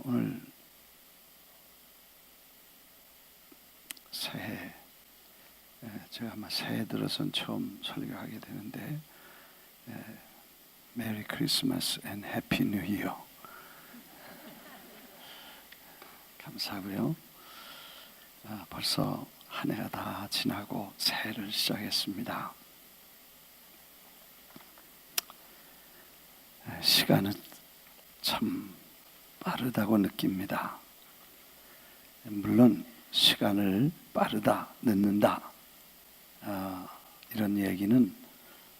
오늘 새해, 제가 아마 새해 들어선 처음 설교하게 되는데, 메리 크리스마스 앤 해피 뉴 이어. 감사하고요. 벌써 한 해가 다 지나고 새해를 시작했습니다. 시간은 참 빠르다고 느낍니다. 물론 시간을 빠르다, 늦는다, 이런 얘기는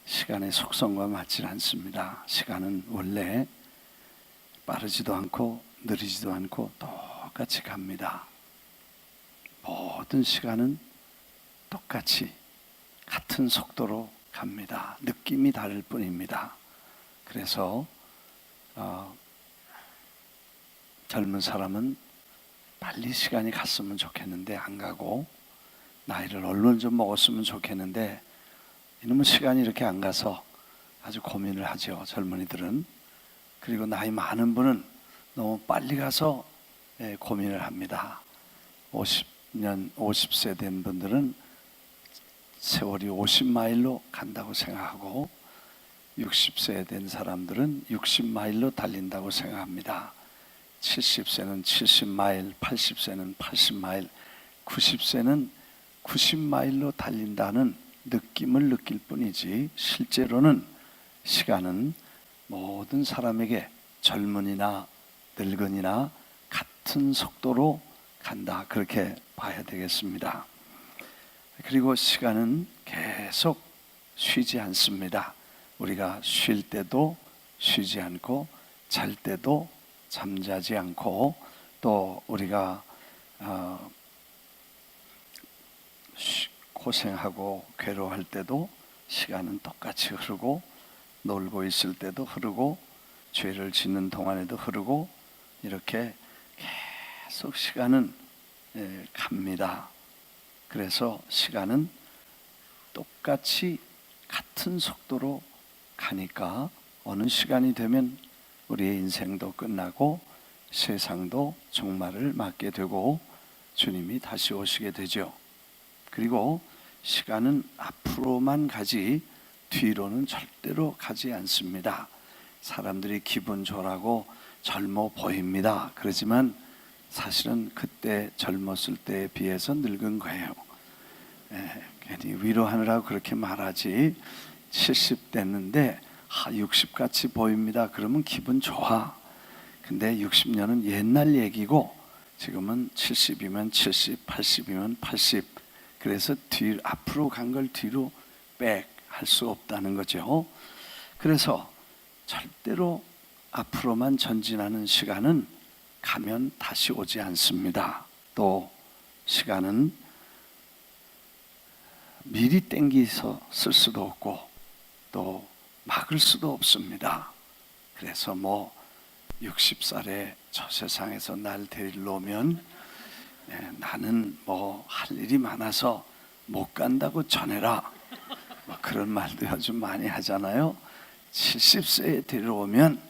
시간의 속성과 맞지 않습니다. 시간은 원래 빠르지도 않고 느리지도 않고 똑같이 갑니다. 모든 시간은 똑같이 같은 속도로 갑니다. 느낌이 다를 뿐입니다. 그래서 젊은 사람은 빨리 시간이 갔으면 좋겠는데 안 가고, 나이를 얼른 좀 먹었으면 좋겠는데 이놈의 시간이 이렇게 안 가서 아주 고민을 하죠, 젊은이들은. 그리고 나이 많은 분은 너무 빨리 가서 고민을 합니다. 50세 된 분들은 세월이 50마일로 간다고 생각하고, 60세 된 사람들은 60마일로 달린다고 생각합니다. 70세는 70마일, 80세는 80마일, 90세는 90마일로 달린다는 느낌을 느낄 뿐이지, 실제로는 시간은 모든 사람에게, 젊은이나 늙은이나 같은 속도로 간다, 그렇게 봐야 되겠습니다. 그리고 시간은 계속 쉬지 않습니다. 우리가 쉴 때도 쉬지 않고, 잘 때도 잠자지 않고, 또 우리가 고생하고 괴로워할 때도 시간은 똑같이 흐르고, 놀고 있을 때도 흐르고, 죄를 짓는 동안에도 흐르고, 이렇게 계속 시간은 갑니다. 그래서 시간은 똑같이 같은 속도로 가니까 어느 시간이 되면 우리의 인생도 끝나고 세상도 종말을 맞게 되고 주님이 다시 오시게 되죠. 그리고 시간은 앞으로만 가지 뒤로는 절대로 가지 않습니다. 사람들이 기분 좋으라고 젊어 보입니다. 그렇지만 사실은 그때 젊었을 때에 비해서 늙은 거예요. 괜히 위로하느라고 그렇게 말하지, 70 됐는데 60같이 보입니다. 그러면 기분 좋아. 근데 60년은 옛날 얘기고, 지금은 70이면 70, 80이면 80. 그래서 앞으로 간 걸 뒤로 할 수 없다는 거죠. 그래서 절대로 앞으로만 전진하는 시간은 가면 다시 오지 않습니다. 또 시간은 미리 땡기서 쓸 수도 없고 또 막을 수도 없습니다. 그래서 60살에 저 세상에서 날 데리러 오면 나는 할 일이 많아서 못 간다고 전해라, 그런 말도 요즘 많이 하잖아요. 70세에 데리러 오면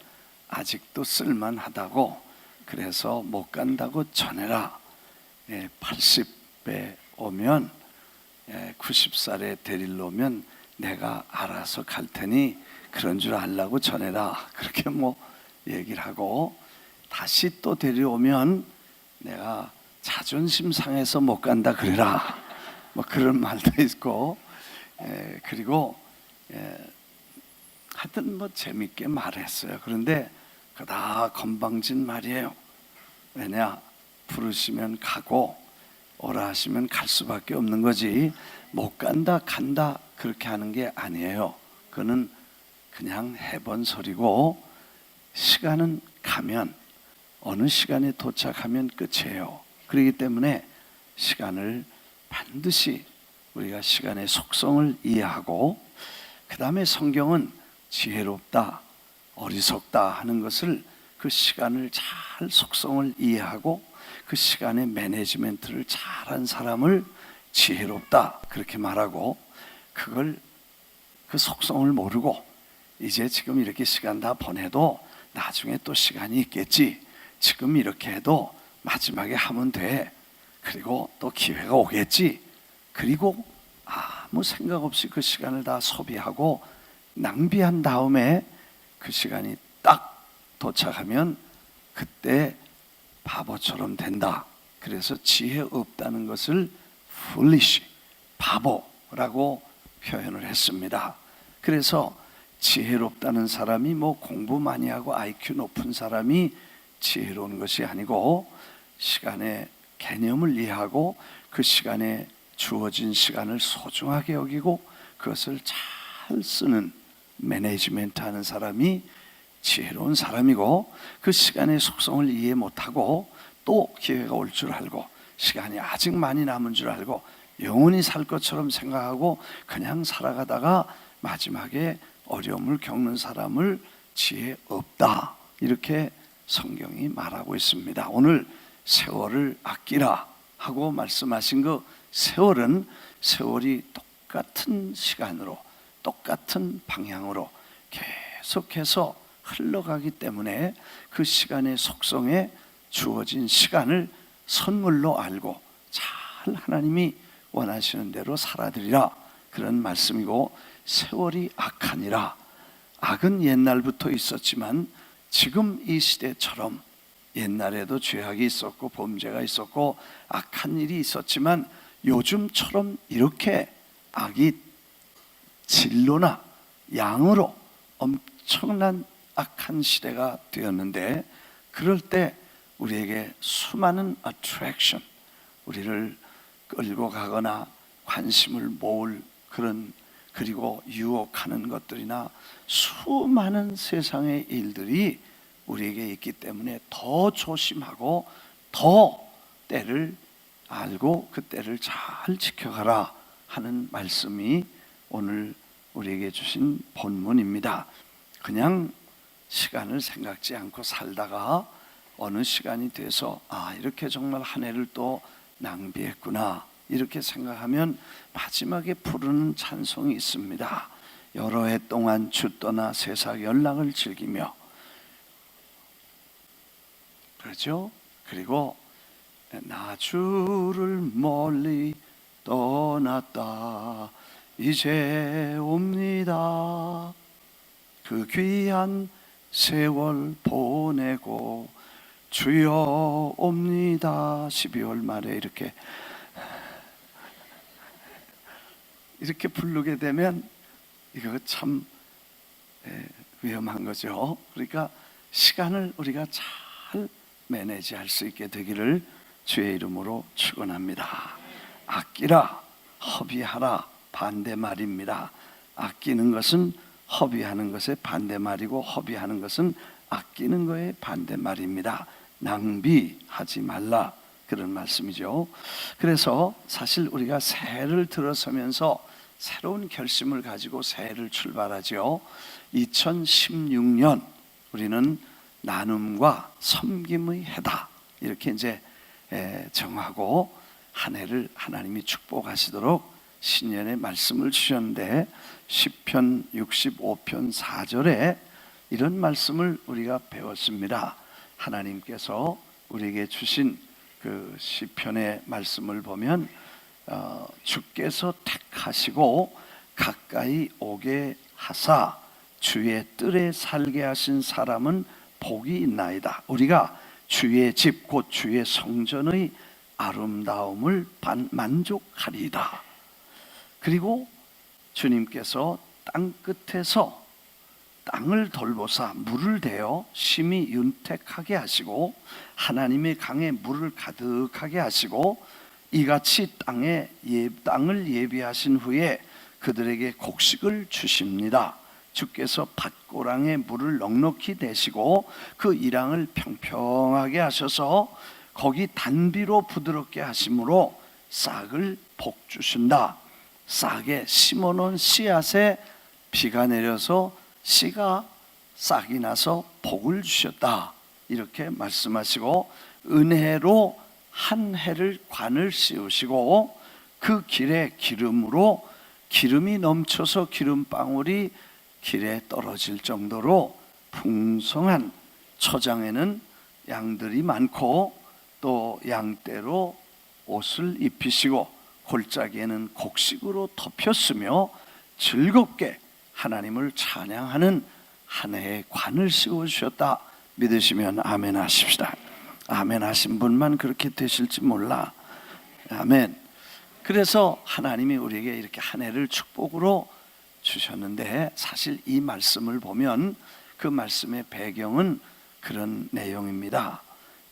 아직도 쓸만하다고, 그래서 못 간다고 전해라. 80에 오면, 90살에 데리러 오면 내가 알아서 갈 테니 그런 줄 알라고 전해라, 그렇게 얘기를 하고, 다시 또 데려오면 내가 자존심 상해서 못 간다 그래라, 그런 말도 있고, 그리고 하여튼 재밌게 말했어요. 그런데 다 건방진 말이에요. 왜냐, 부르시면 가고 오라 하시면 갈 수밖에 없는 거지, 못 간다 간다 그렇게 하는 게 아니에요. 그거는 그냥 해본 소리고, 시간은 가면 어느 시간에 도착하면 끝이에요. 그렇기 때문에 시간을 반드시 우리가 시간의 속성을 이해하고, 그 다음에 성경은 지혜롭다, 어리석다 하는 것을, 그 시간을 잘 속성을 이해하고 그 시간의 매니지멘트를 잘한 사람을 지혜롭다 그렇게 말하고, 그걸 그 속성을 모르고 이제 지금 이렇게 시간 다 보내도 나중에 또 시간이 있겠지, 지금 이렇게 해도 마지막에 하면 돼. 그리고 또 기회가 오겠지. 그리고 아무 생각 없이 그 시간을 다 소비하고 낭비한 다음에 그 시간이 딱 도착하면 그때 바보처럼 된다. 그래서 지혜 없다는 것을 foolish, 바보라고 표현을 했습니다. 그래서 지혜롭다는 사람이 뭐 공부 많이 하고 IQ 높은 사람이 지혜로운 것이 아니고 시간의 개념을 이해하고 그 시간에 주어진 시간을 소중하게 여기고 그것을 잘 쓰는 매니지먼트 하는 사람이 지혜로운 사람이고, 그 시간의 속성을 이해 못하고 또 기회가 올 줄 알고 시간이 아직 많이 남은 줄 알고 영원히 살 것처럼 생각하고 그냥 살아가다가 마지막에 어려움을 겪는 사람을 지혜 없다, 이렇게 성경이 말하고 있습니다. 오늘 세월을 아끼라 하고 말씀하신 그 세월은 세월이 똑같은 시간으로 똑같은 방향으로 계속해서 흘러가기 때문에 그 시간의 속성에 주어진 시간을 선물로 알고 잘 하나님이 원하시는 대로 살아들이라, 그런 말씀이고, 세월이 악하니라. 악은 옛날부터 있었지만 지금 이 시대처럼 옛날에도 죄악이 있었고 범죄가 있었고 악한 일이 있었지만 요즘처럼 이렇게 악이 질로나 양으로 엄청난 악한 시대가 되었는데, 그럴 때 우리에게 수많은 attraction, 우리를 끌고 가거나 관심을 모을 그런, 그리고 유혹하는 것들이나 수많은 세상의 일들이 우리에게 있기 때문에 더 조심하고 더 때를 알고 그 때를 잘 지켜가라 하는 말씀이 오늘 우리에게 주신 본문입니다. 그냥 시간을 생각지 않고 살다가 어느 시간이 돼서 이렇게 정말 한 해를 또 낭비했구나 이렇게 생각하면 마지막에 부르는 찬송이 있습니다. 여러 해 동안 주 떠나 세상 연락을 즐기며, 그렇죠? 그리고 나 주를 멀리 떠났다 이제 옵니다. 그 귀한 세월 보내고 주여 옵니다. 12월 말에 이렇게 부르게 되면 이거 참 위험한 거죠. 그러니까 시간을 우리가 잘 매니지할 수 있게 되기를 주의 이름으로 축원합니다. 아끼라, 허비하라 반대말입니다. 아끼는 것은 허비하는 것의 반대말이고 허비하는 것은 아끼는 것의 반대말입니다. 낭비하지 말라, 그런 말씀이죠. 그래서 사실 우리가 새해를 들어서면서 새로운 결심을 가지고 새해를 출발하죠. 2016년 우리는 나눔과 섬김의 해다, 이렇게 이제 정하고 한 해를 하나님이 축복하시도록 신년의 말씀을 주셨는데, 시편 65편 4절에 이런 말씀을 우리가 배웠습니다. 하나님께서 우리에게 주신 그 시편의 말씀을 보면 주께서 택하시고 가까이 오게 하사 주의 뜰에 살게 하신 사람은 복이 있나이다. 우리가 주의 집 곧 주의 성전의 아름다움을 만족하리이다. 그리고 주님께서 땅 끝에서 땅을 돌보사 물을 대어 심히 윤택하게 하시고 하나님의 강에 물을 가득하게 하시고 이같이 땅을 예비하신 후에 그들에게 곡식을 주십니다. 주께서 밭고랑에 물을 넉넉히 내시고 그 이랑을 평평하게 하셔서 거기 단비로 부드럽게 하심으로 싹을 복주신다. 싹에 심어놓은 씨앗에 비가 내려서 씨가 싹이 나서 복을 주셨다, 이렇게 말씀하시고, 은혜로 한 해를 관을 씌우시고 그 길에 기름으로 기름이 넘쳐서 기름방울이 길에 떨어질 정도로 풍성한 초장에는 양들이 많고 또 양떼로 옷을 입히시고 골짜기에는 곡식으로 덮였으며 즐겁게 하나님을 찬양하는 한 해의 관을 씌워주셨다. 믿으시면 아멘 하십시다. 아멘 하신 분만 그렇게 되실지 몰라. 아멘. 그래서 하나님이 우리에게 이렇게 한 해를 축복으로 주셨는데, 사실 이 말씀을 보면 그 말씀의 배경은 그런 내용입니다.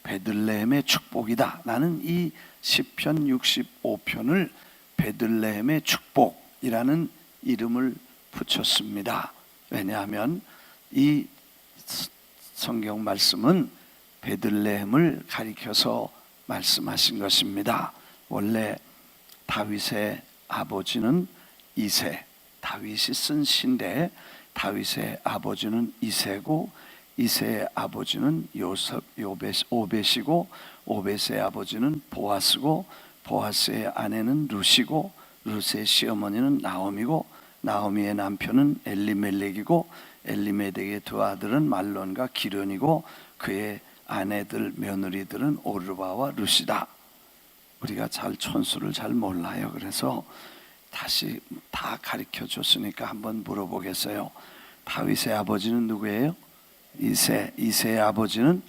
베들레헴의 축복이다. 나는 이 시편 65편을 베들레헴의 축복이라는 이름을 붙였습니다. 왜냐하면 이 성경 말씀은 베들레헴을 가리켜서 말씀하신 것입니다. 원래 다윗의 아버지는 이새, 다윗이 쓴 시인데 다윗의 아버지는 이새고 이새의 아버지는 오벳이고 오벳의 아버지는 보아스고 보아스의 아내는 룻이고 룻의 시어머니는 나오미고 나오미의 남편은 엘리멜렉이고 엘리멜렉의 두 아들은 말론과 기련이고 그의 아내들 며느리들은 오르바와 룻이다. 우리가 잘 촌수를 잘 몰라요. 그래서 다시 다 가르쳐 줬으니까 한번 물어보겠어요. 다윗의 아버지는 누구예요? 이새. 이새의 아버지는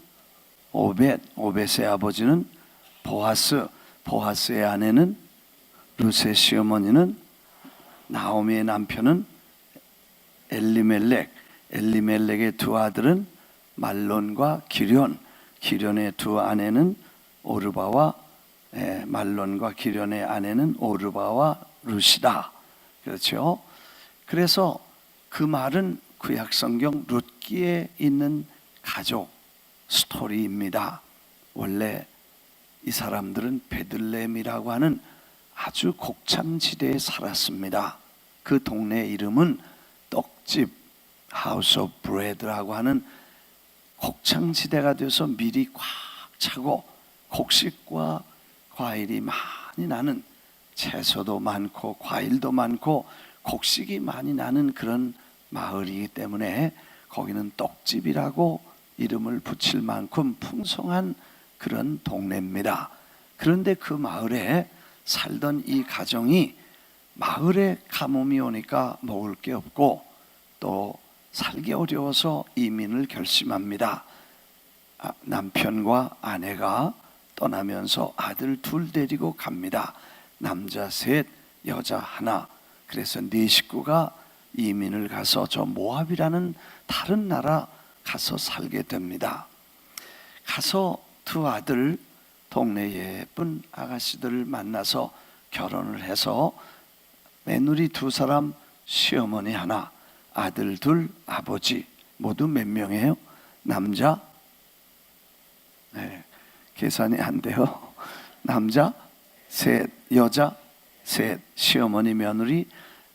오벳. 오벳의 아버지는 보아스. 보아스의 아내는 룻의 시어머니는 나오미의 남편은 엘리멜렉. 엘리멜렉의 두 아들은 말론과 기련. 기련의 두 아내는 오르바와 말론과 기련의 아내는 오르바와 룻이다. 그렇죠? 그래서 그 말은 구약성경 룻기에 있는 가족 스토리입니다. 원래 이 사람들은 베들레헴이라고 하는 아주 곡창지대에 살았습니다. 그 동네 이름은 떡집, 하우스 오브 브레드라고 하는 곡창지대가 돼서 밀이 꽉 차고 곡식과 과일이 많이 나는, 채소도 많고 과일도 많고 곡식이 많이 나는 그런 마을이기 때문에 거기는 떡집이라고 이름을 붙일 만큼 풍성한 그런 동네입니다. 그런데 그 마을에 살던 이 가정이 마을에 가뭄이 오니까 먹을 게 없고 또 살기 어려워서 이민을 결심합니다. 남편과 아내가 떠나면서 아들 둘 데리고 갑니다. 남자 셋, 여자 하나. 그래서 네 식구가 이민을 가서 저 모압이라는 다른 나라 가서 살게 됩니다. 가서 두 아들, 동네 예쁜 아가씨들을 만나서 결혼을 해서 며느리 두 사람, 시어머니 하나, 아들 둘, 아버지. 모두 몇 명이에요? 남자? 네, 계산이 안 돼요. 남자 셋, 여자 셋, 시어머니, 며느리,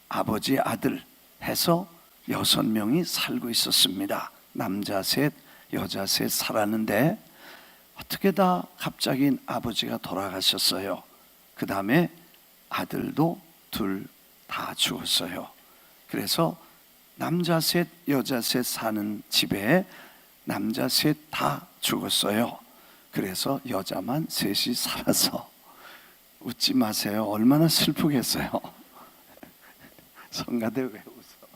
아버지, 아들 해서 6명이 살고 있었습니다. 남자 셋, 여자 셋 살았는데 어떻게 다 갑자기 아버지가 돌아가셨어요. 그 다음에 아들도 둘 다 죽었어요. 그래서 남자 셋, 여자 셋 사는 집에 남자 셋 다 죽었어요. 그래서 여자만 셋이 살아서, 웃지 마세요. 얼마나 슬프겠어요. 성가대 왜 웃어?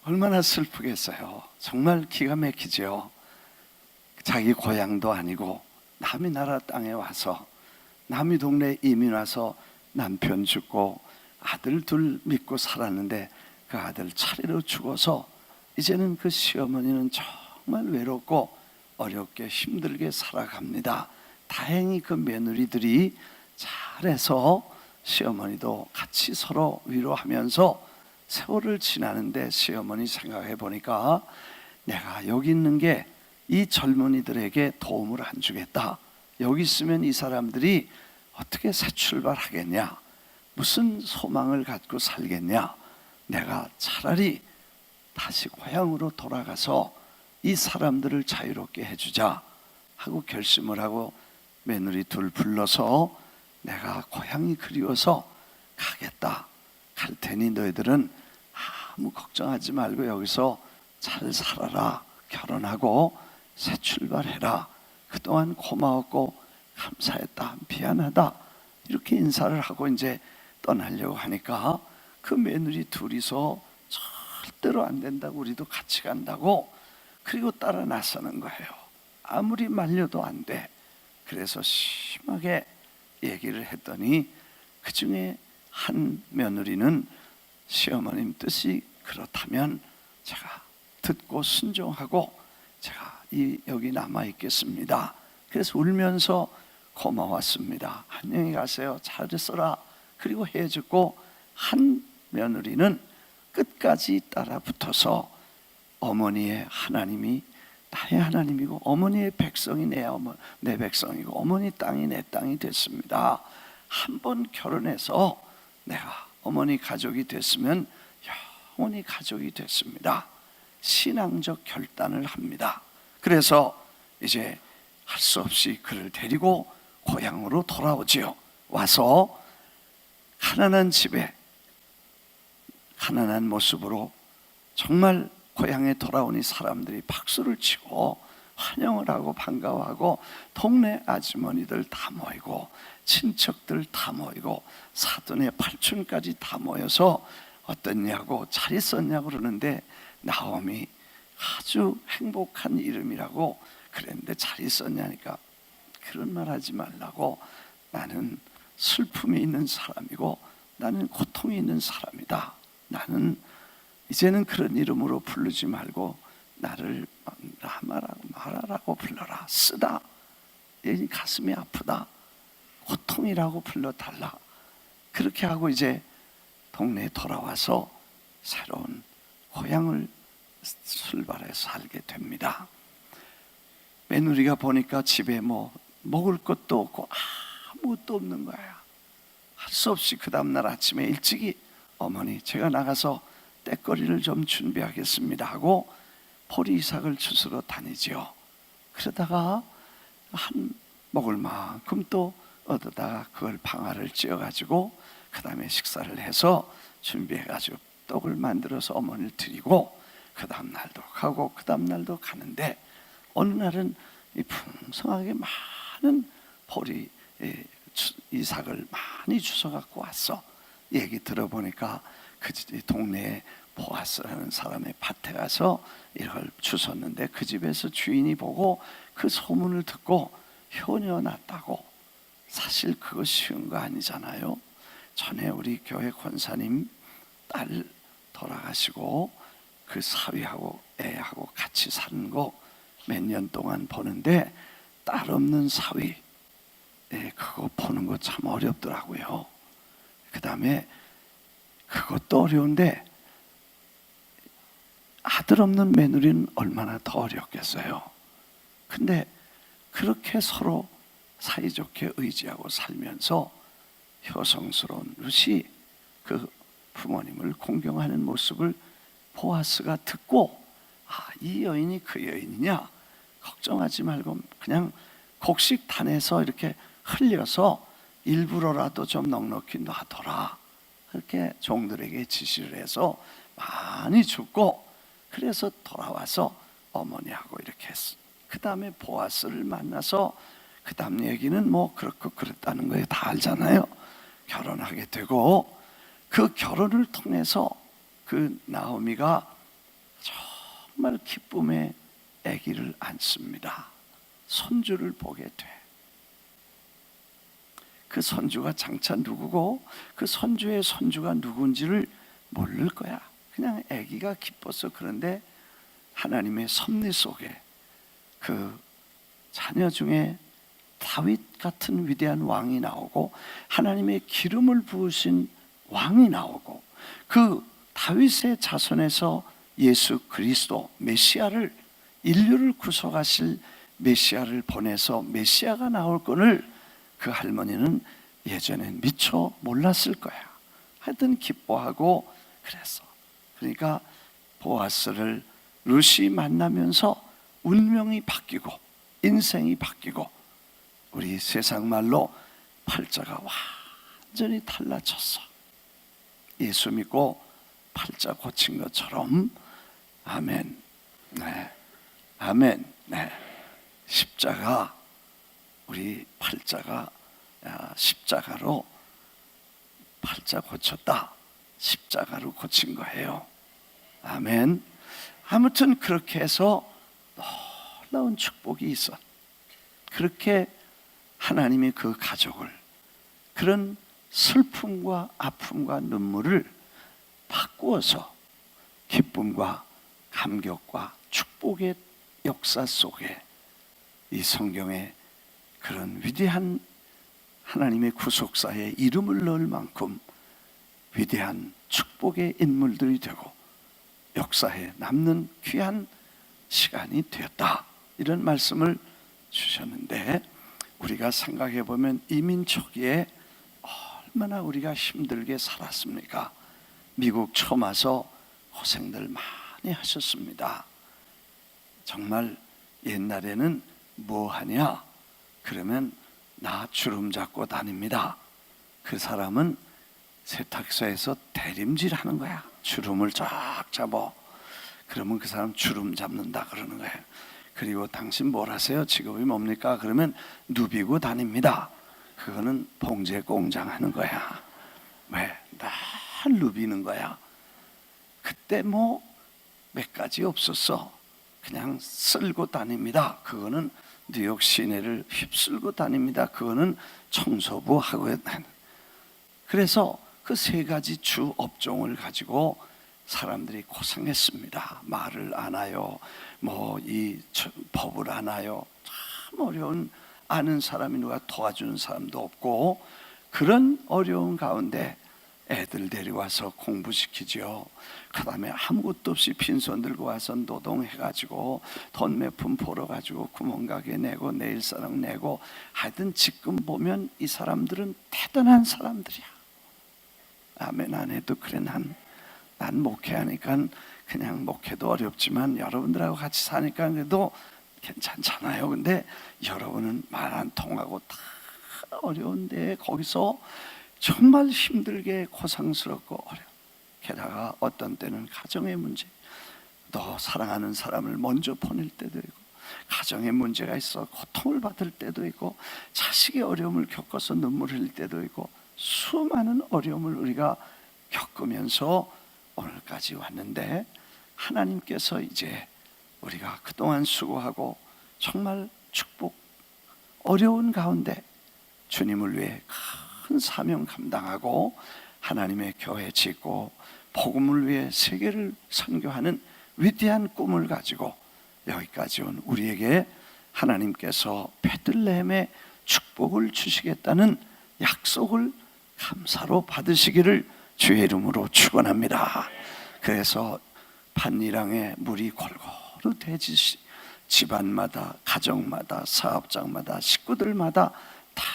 얼마나 슬프겠어요. 정말 기가 막히죠. 자기 고향도 아니고 남의 나라 땅에 와서, 남의 동네에 이민 와서 남편 죽고 아들 둘 믿고 살았는데 그 아들 차례로 죽어서 이제는 그 시어머니는 정말 외롭고 어렵게 힘들게 살아갑니다. 다행히 그 며느리들이 잘해서 시어머니도 같이 서로 위로하면서 세월을 지나는데, 시어머니 생각해 보니까 내가 여기 있는 게 이 젊은이들에게 도움을 안 주겠다. 여기 있으면 이 사람들이 어떻게 새 출발하겠냐, 무슨 소망을 갖고 살겠냐. 내가 차라리 다시 고향으로 돌아가서 이 사람들을 자유롭게 해주자 하고 결심을 하고 며느리 둘 불러서 내가 고향이 그리워서 가겠다. 갈 테니 너희들은 아무 걱정하지 말고 여기서 잘 살아라. 결혼하고 새 출발해라. 그동안 고마웠고 감사했다. 미안하다. 이렇게 인사를 하고 이제 떠나려고 하니까 그 며느리 둘이서 절대로 안 된다고, 우리도 같이 간다고, 그리고 따라 나서는 거예요. 아무리 말려도 안 돼. 그래서 심하게 얘기를 했더니 그 중에 한 며느리는 시어머님 뜻이 그렇다면 제가 듣고 순종하고 제가 여기 남아 있겠습니다. 그래서 울면서 고마웠습니다. 안녕히 가세요. 잘 있어라. 그리고 해주고, 한 며느리는 끝까지 따라 붙어서 어머니의 하나님이 나의 하나님이고 어머니의 백성이 내 백성이고 어머니 땅이 내 땅이 됐습니다. 한번 결혼해서 내가 어머니 가족이 됐으면 영원히 가족이 됐습니다. 신앙적 결단을 합니다. 그래서 이제 할 수 없이 그를 데리고 고향으로 돌아오지요. 와서 가난한 집에 가난한 모습으로 정말 고향에 돌아오니 사람들이 박수를 치고 환영을 하고 반가워하고, 동네 아주머니들 다 모이고 친척들 다 모이고 사돈의 팔촌까지 다 모여서 어떻냐고 잘 있었냐고 그러는데, 나오미 아주 행복한 이름이라고 그랬는데 잘 있었냐니까 그런 말 하지 말라고, 나는 슬픔이 있는 사람이고 나는 고통이 있는 사람이다. 나는 이제는 그런 이름으로 부르지 말고 나를 마라라고 불러라. 쓰다. 얘 가슴이 아프다. 고통이라고 불러달라. 그렇게 하고 이제 동네에 돌아와서 새로운 고향을 출발해 살게 됩니다. 며느리가 보니까 집에 먹을 것도 없고 아무것도 없는 거야. 할 수 없이 그 다음날 아침에 일찍이 어머니 제가 나가서 떼거리를 좀 준비하겠습니다 하고 보리이삭을 주스러 다니지요. 그러다가 한 먹을 만큼 또 얻어다가 그걸 방아를 찧어가지고 그 다음에 식사를 해서 준비해가지고 떡을 만들어서 어머니를 드리고, 그 다음 날도 가고 그 다음 날도 가는데, 어느 날은 이 풍성하게 많은 보리 이삭을 많이 주워 갖고 왔어. 얘기 들어보니까 그 동네에 보아스라는 사람의 밭에 가서 이걸 주웠는데, 그 집에서 주인이 보고 그 소문을 듣고 효녀 났다고. 사실 그거 쉬운 거 아니잖아요. 전에 우리 교회 권사님 딸 돌아가시고 그 사위하고 애하고 같이 사는 거 몇 년 동안 보는데, 딸 없는 사위 그거 보는 거 참 어렵더라고요. 그 다음에 그것도 어려운데 아들 없는 며느리는 얼마나 더 어렵겠어요. 근데 그렇게 서로 사이좋게 의지하고 살면서 효성스러운 룻이 그 부모님을 공경하는 모습을 보아스가 듣고, 이 여인이 그 여인이냐? 걱정하지 말고 그냥 곡식단에서 이렇게 흘려서 일부러라도 좀 넉넉히 놔둬라. 그렇게 종들에게 지시를 해서 많이 줬고, 그래서 돌아와서 어머니하고 이렇게 했어. 그 다음에 보아스를 만나서 그 다음 얘기는 그렇고 그랬다는 거에 다 알잖아요. 결혼하게 되고, 그 결혼을 통해서 그 나오미가 정말 기쁨의 아기를 안습니다. 손주를 보게 돼. 그 손주가 장차 누구고 그 손주의 손주가 누군지를 모를 거야. 그냥 아기가 기뻐서. 그런데 하나님의 섭리 속에 그 자녀 중에 다윗 같은 위대한 왕이 나오고, 하나님의 기름을 부으신 왕이 나오고, 그 다윗의 자손에서 예수 그리스도 메시아를, 인류를 구속하실 메시아를 보내서 메시아가 나올 것을 그 할머니는 예전엔 미처 몰랐을 거야. 하여튼 기뻐하고 그랬어. 그러니까 보아스를 룻이 만나면서 운명이 바뀌고 인생이 바뀌고, 우리 세상 말로 팔자가 완전히 달라졌어. 예수 믿고 팔자 고친 것처럼. 아멘. 네. 아멘. 네. 십자가, 우리 팔자가 십자가로 팔자 고쳤다. 십자가로 고친 거예요. 아멘. 아무튼 그렇게 해서 놀라운 축복이 있어. 그렇게 하나님이 그 가족을, 그런 슬픔과 아픔과 눈물을 바꾸어서 기쁨과 감격과 축복의 역사 속에 이 성경에 그런 위대한 하나님의 구속사에 이름을 넣을 만큼 위대한 축복의 인물들이 되고 역사에 남는 귀한 시간이 되었다, 이런 말씀을 주셨는데, 우리가 생각해 보면 이민 초기에 얼마나 우리가 힘들게 살았습니까? 미국 처음 와서 고생들 많이 하셨습니다. 정말 옛날에는 뭐 하냐? 그러면 나 주름 잡고 다닙니다. 그 사람은 세탁소에서 대림질 하는 거야. 주름을 쫙 잡아. 그러면 그 사람 주름 잡는다 그러는 거예요. 그리고 당신 뭘 하세요? 직업이 뭡니까? 그러면 누비고 다닙니다. 그거는 봉제 공장 하는 거야. 왜? 날 누비는 거야. 그때 뭐 몇 가지 없었어. 그냥 쓸고 다닙니다. 그거는 뉴욕 시내를 휩쓸고 다닙니다. 그거는 청소부 하고. 그래서 그 세 가지 주 업종을 가지고 사람들이 고생했습니다. 말을 안 해요. 뭐 이 법을 안 해요. 참 어려운, 아는 사람이 누가 도와주는 사람도 없고, 그런 어려운 가운데 애들 데려와서 공부시키죠. 그 다음에 아무것도 없이 빈손 들고 와서 노동해가지고 돈 몇 푼 벌어가지고 구멍가게 내고 내일사랑 내고, 하여튼 지금 보면 이 사람들은 대단한 사람들이야. 아멘. 안 해도 그래. 난 목회하니까 그냥 목회도 어렵지만 여러분들하고 같이 사니까 그래도 괜찮잖아요. 근데 여러분은 말 안 통하고 다 어려운데 거기서 정말 힘들게 고상스럽고 어려워. 게다가 어떤 때는 가정의 문제, 너 사랑하는 사람을 먼저 보낼 때도 있고, 가정에 문제가 있어 고통을 받을 때도 있고, 자식의 어려움을 겪어서 눈물 흘릴 때도 있고, 수많은 어려움을 우리가 겪으면서 오늘까지 왔는데, 하나님께서 이제 우리가 그동안 수고하고 정말 축복, 어려운 가운데 주님을 위해 큰 사명 감당하고 하나님의 교회 짓고 복음을 위해 세계를 선교하는 위대한 꿈을 가지고 여기까지 온 우리에게 하나님께서 베들레헴의 축복을 주시겠다는 약속을 감사로 받으시기를 주의 이름으로 축원합니다. 그래서 반리랑에 물이 골고루 되듯이 집안마다, 가정마다, 사업장마다, 식구들마다 다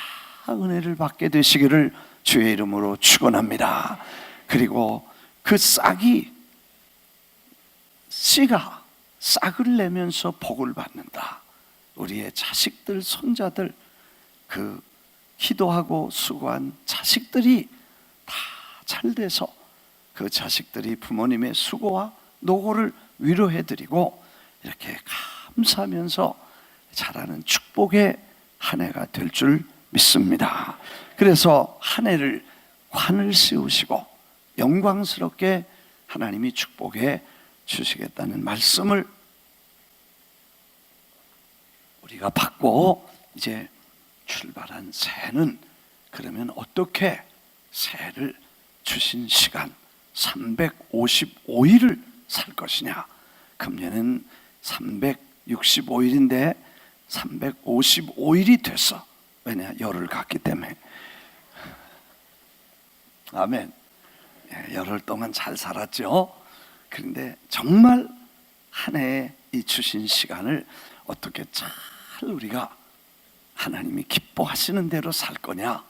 은혜를 받게 되시기를 주의 이름으로 축원합니다. 그리고 그 씨가 싹을 내면서 복을 받는다. 우리의 자식들, 손자들, 그 기도하고 수고한 자식들이 다 잘 돼서 그 자식들이 부모님의 수고와 노고를 위로해드리고 이렇게 감사하면서 자라는 축복의 한 해가 될 줄 믿습니다. 그래서 한 해를 관을 씌우시고 영광스럽게 하나님이 축복해 주시겠다는 말씀을 우리가 받고 이제 출발한 새해는, 그러면 어떻게 새해를 주신 시간 355일을 살 것이냐. 금년은 365일인데 355일이 됐어. 왜냐? 열흘 갔기 때문에. 아멘. 열흘 동안 잘 살았죠. 그런데 정말 한 해에 이 주신 시간을 어떻게 잘 우리가 하나님이 기뻐하시는 대로 살 거냐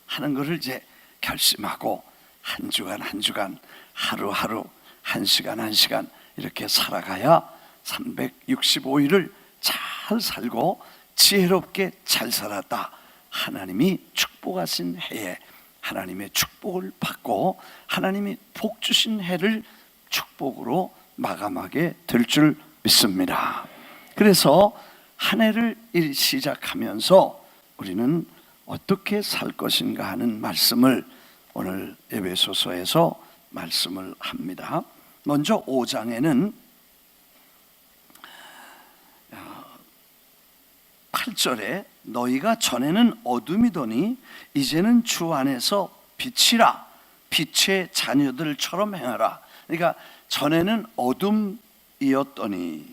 하는 것을 이제 결심하고 한 주간 한 주간, 하루하루, 한 시간 한 시간 이렇게 살아가야 365일을 잘 살고 지혜롭게 잘 살았다. 하나님이 축복하신 해에 하나님의 축복을 받고 하나님이 복 주신 해를 축복으로 마감하게 될 줄 믿습니다. 그래서 한 해를 시작하면서 우리는 어떻게 살 것인가 하는 말씀을 오늘 에베소서에서 말씀을 합니다. 먼저 5장에는 8절에 너희가 전에는 어둠이더니 이제는 주 안에서 빛이라, 빛의 자녀들처럼 행하라. 그러니까 전에는 어둠이었더니,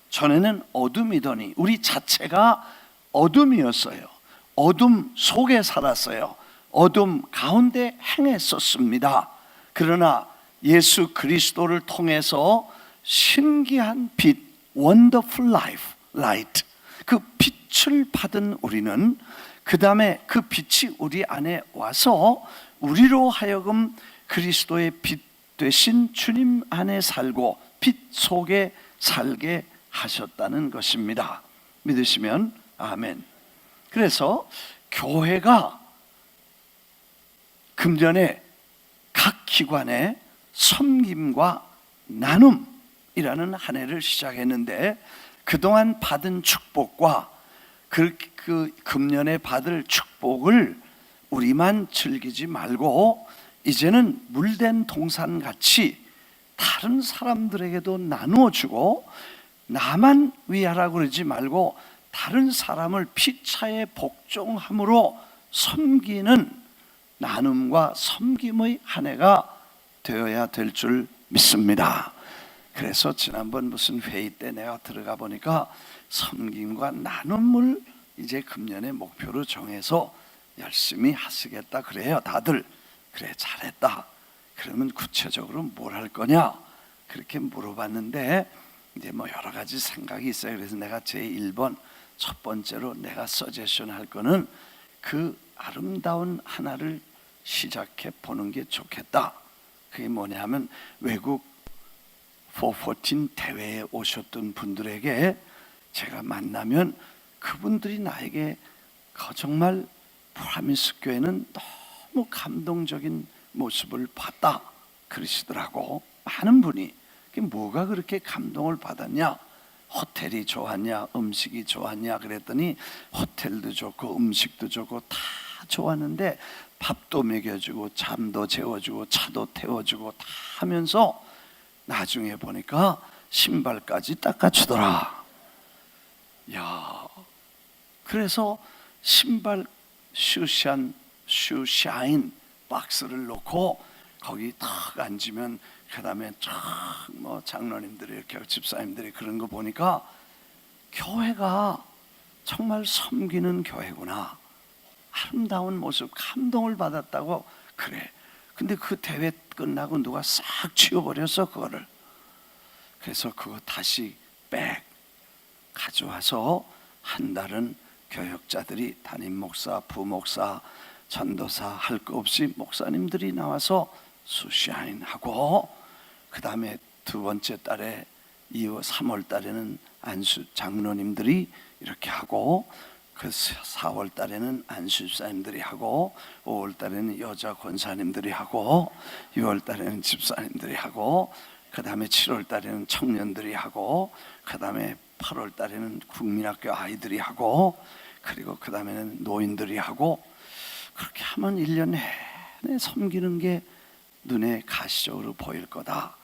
전에는 어둠이더니 우리 자체가 어둠이었어요. 어둠 속에 살았어요. 어둠 가운데 행했었습니다. 그러나 예수 그리스도를 통해서 신기한 빛, wonderful life, light, 그 빛을 받은 우리는 그 다음에 그 빛이 우리 안에 와서 우리로 하여금 그리스도의 빛 되신 주님 안에 살고 빛 속에 살게 하셨다는 것입니다. 믿으시면 아멘. 그래서 교회가 금년에 각 기관의 섬김과 나눔이라는 한 해를 시작했는데 그동안 받은 축복과 그 금년에 받을 축복을 우리만 즐기지 말고 이제는 물된 동산같이 다른 사람들에게도 나누어 주고 나만 위하라고 그러지 말고 다른 사람을 피차에 복종함으로 섬기는 나눔과 섬김의 한 해가 되어야 될 줄 믿습니다. 그래서 지난번 무슨 회의 때 내가 들어가 보니까 섬김과 나눔을 이제 금년의 목표로 정해서 열심히 하시겠다 그래요. 다들 그래 잘했다. 그러면 구체적으로 뭘 할 거냐 그렇게 물어봤는데 이제 뭐 여러 가지 생각이 있어요. 그래서 내가 제1번 첫 번째로 내가 서제션 할 거는 그 아름다운 하나를 시작해 보는 게 좋겠다. 그게 뭐냐 하면 외국 414 대회에 오셨던 분들에게 제가 만나면 그분들이 나에게 정말 프라미스 교회는 너무 감동적인 모습을 봤다 그러시더라고. 많은 분이. 뭐가 그렇게 감동을 받았냐, 호텔이 좋았냐, 음식이 좋았냐 그랬더니 호텔도 좋고 음식도 좋고 다 좋았는데 밥도 먹여주고 잠도 재워주고 차도 태워주고 다 하면서 나중에 보니까 신발까지 닦아주더라. 야, 그래서 신발 슈샤인 박스를 놓고 거기 탁 앉으면 그 다음에 뭐 장로님들이 이렇게 집사님들이 그런 거 보니까 교회가 정말 섬기는 교회구나. 아름다운 모습, 감동을 받았다고. 그래. 근데 그 대회 끝나고 누가 싹 치워버렸어 그거를. 그래서 그거 다시 백 가져와서 한 달은 교역자들이 담임 목사, 부목사, 전도사 할 거 없이 목사님들이 나와서 수시아인하고 그 다음에 두 번째 달에 3월 달에는 안수 장로님들이 이렇게 하고 그 4월 달에는 안수집사님들이 하고 5월 달에는 여자 권사님들이 하고 6월 달에는 집사님들이 하고 그 다음에 7월 달에는 청년들이 하고 그 다음에 8월 달에는 국민학교 아이들이 하고 그리고 그 다음에는 노인들이 하고 그렇게 하면 1년 내내 섬기는 게 눈에 가시적으로 보일 거다.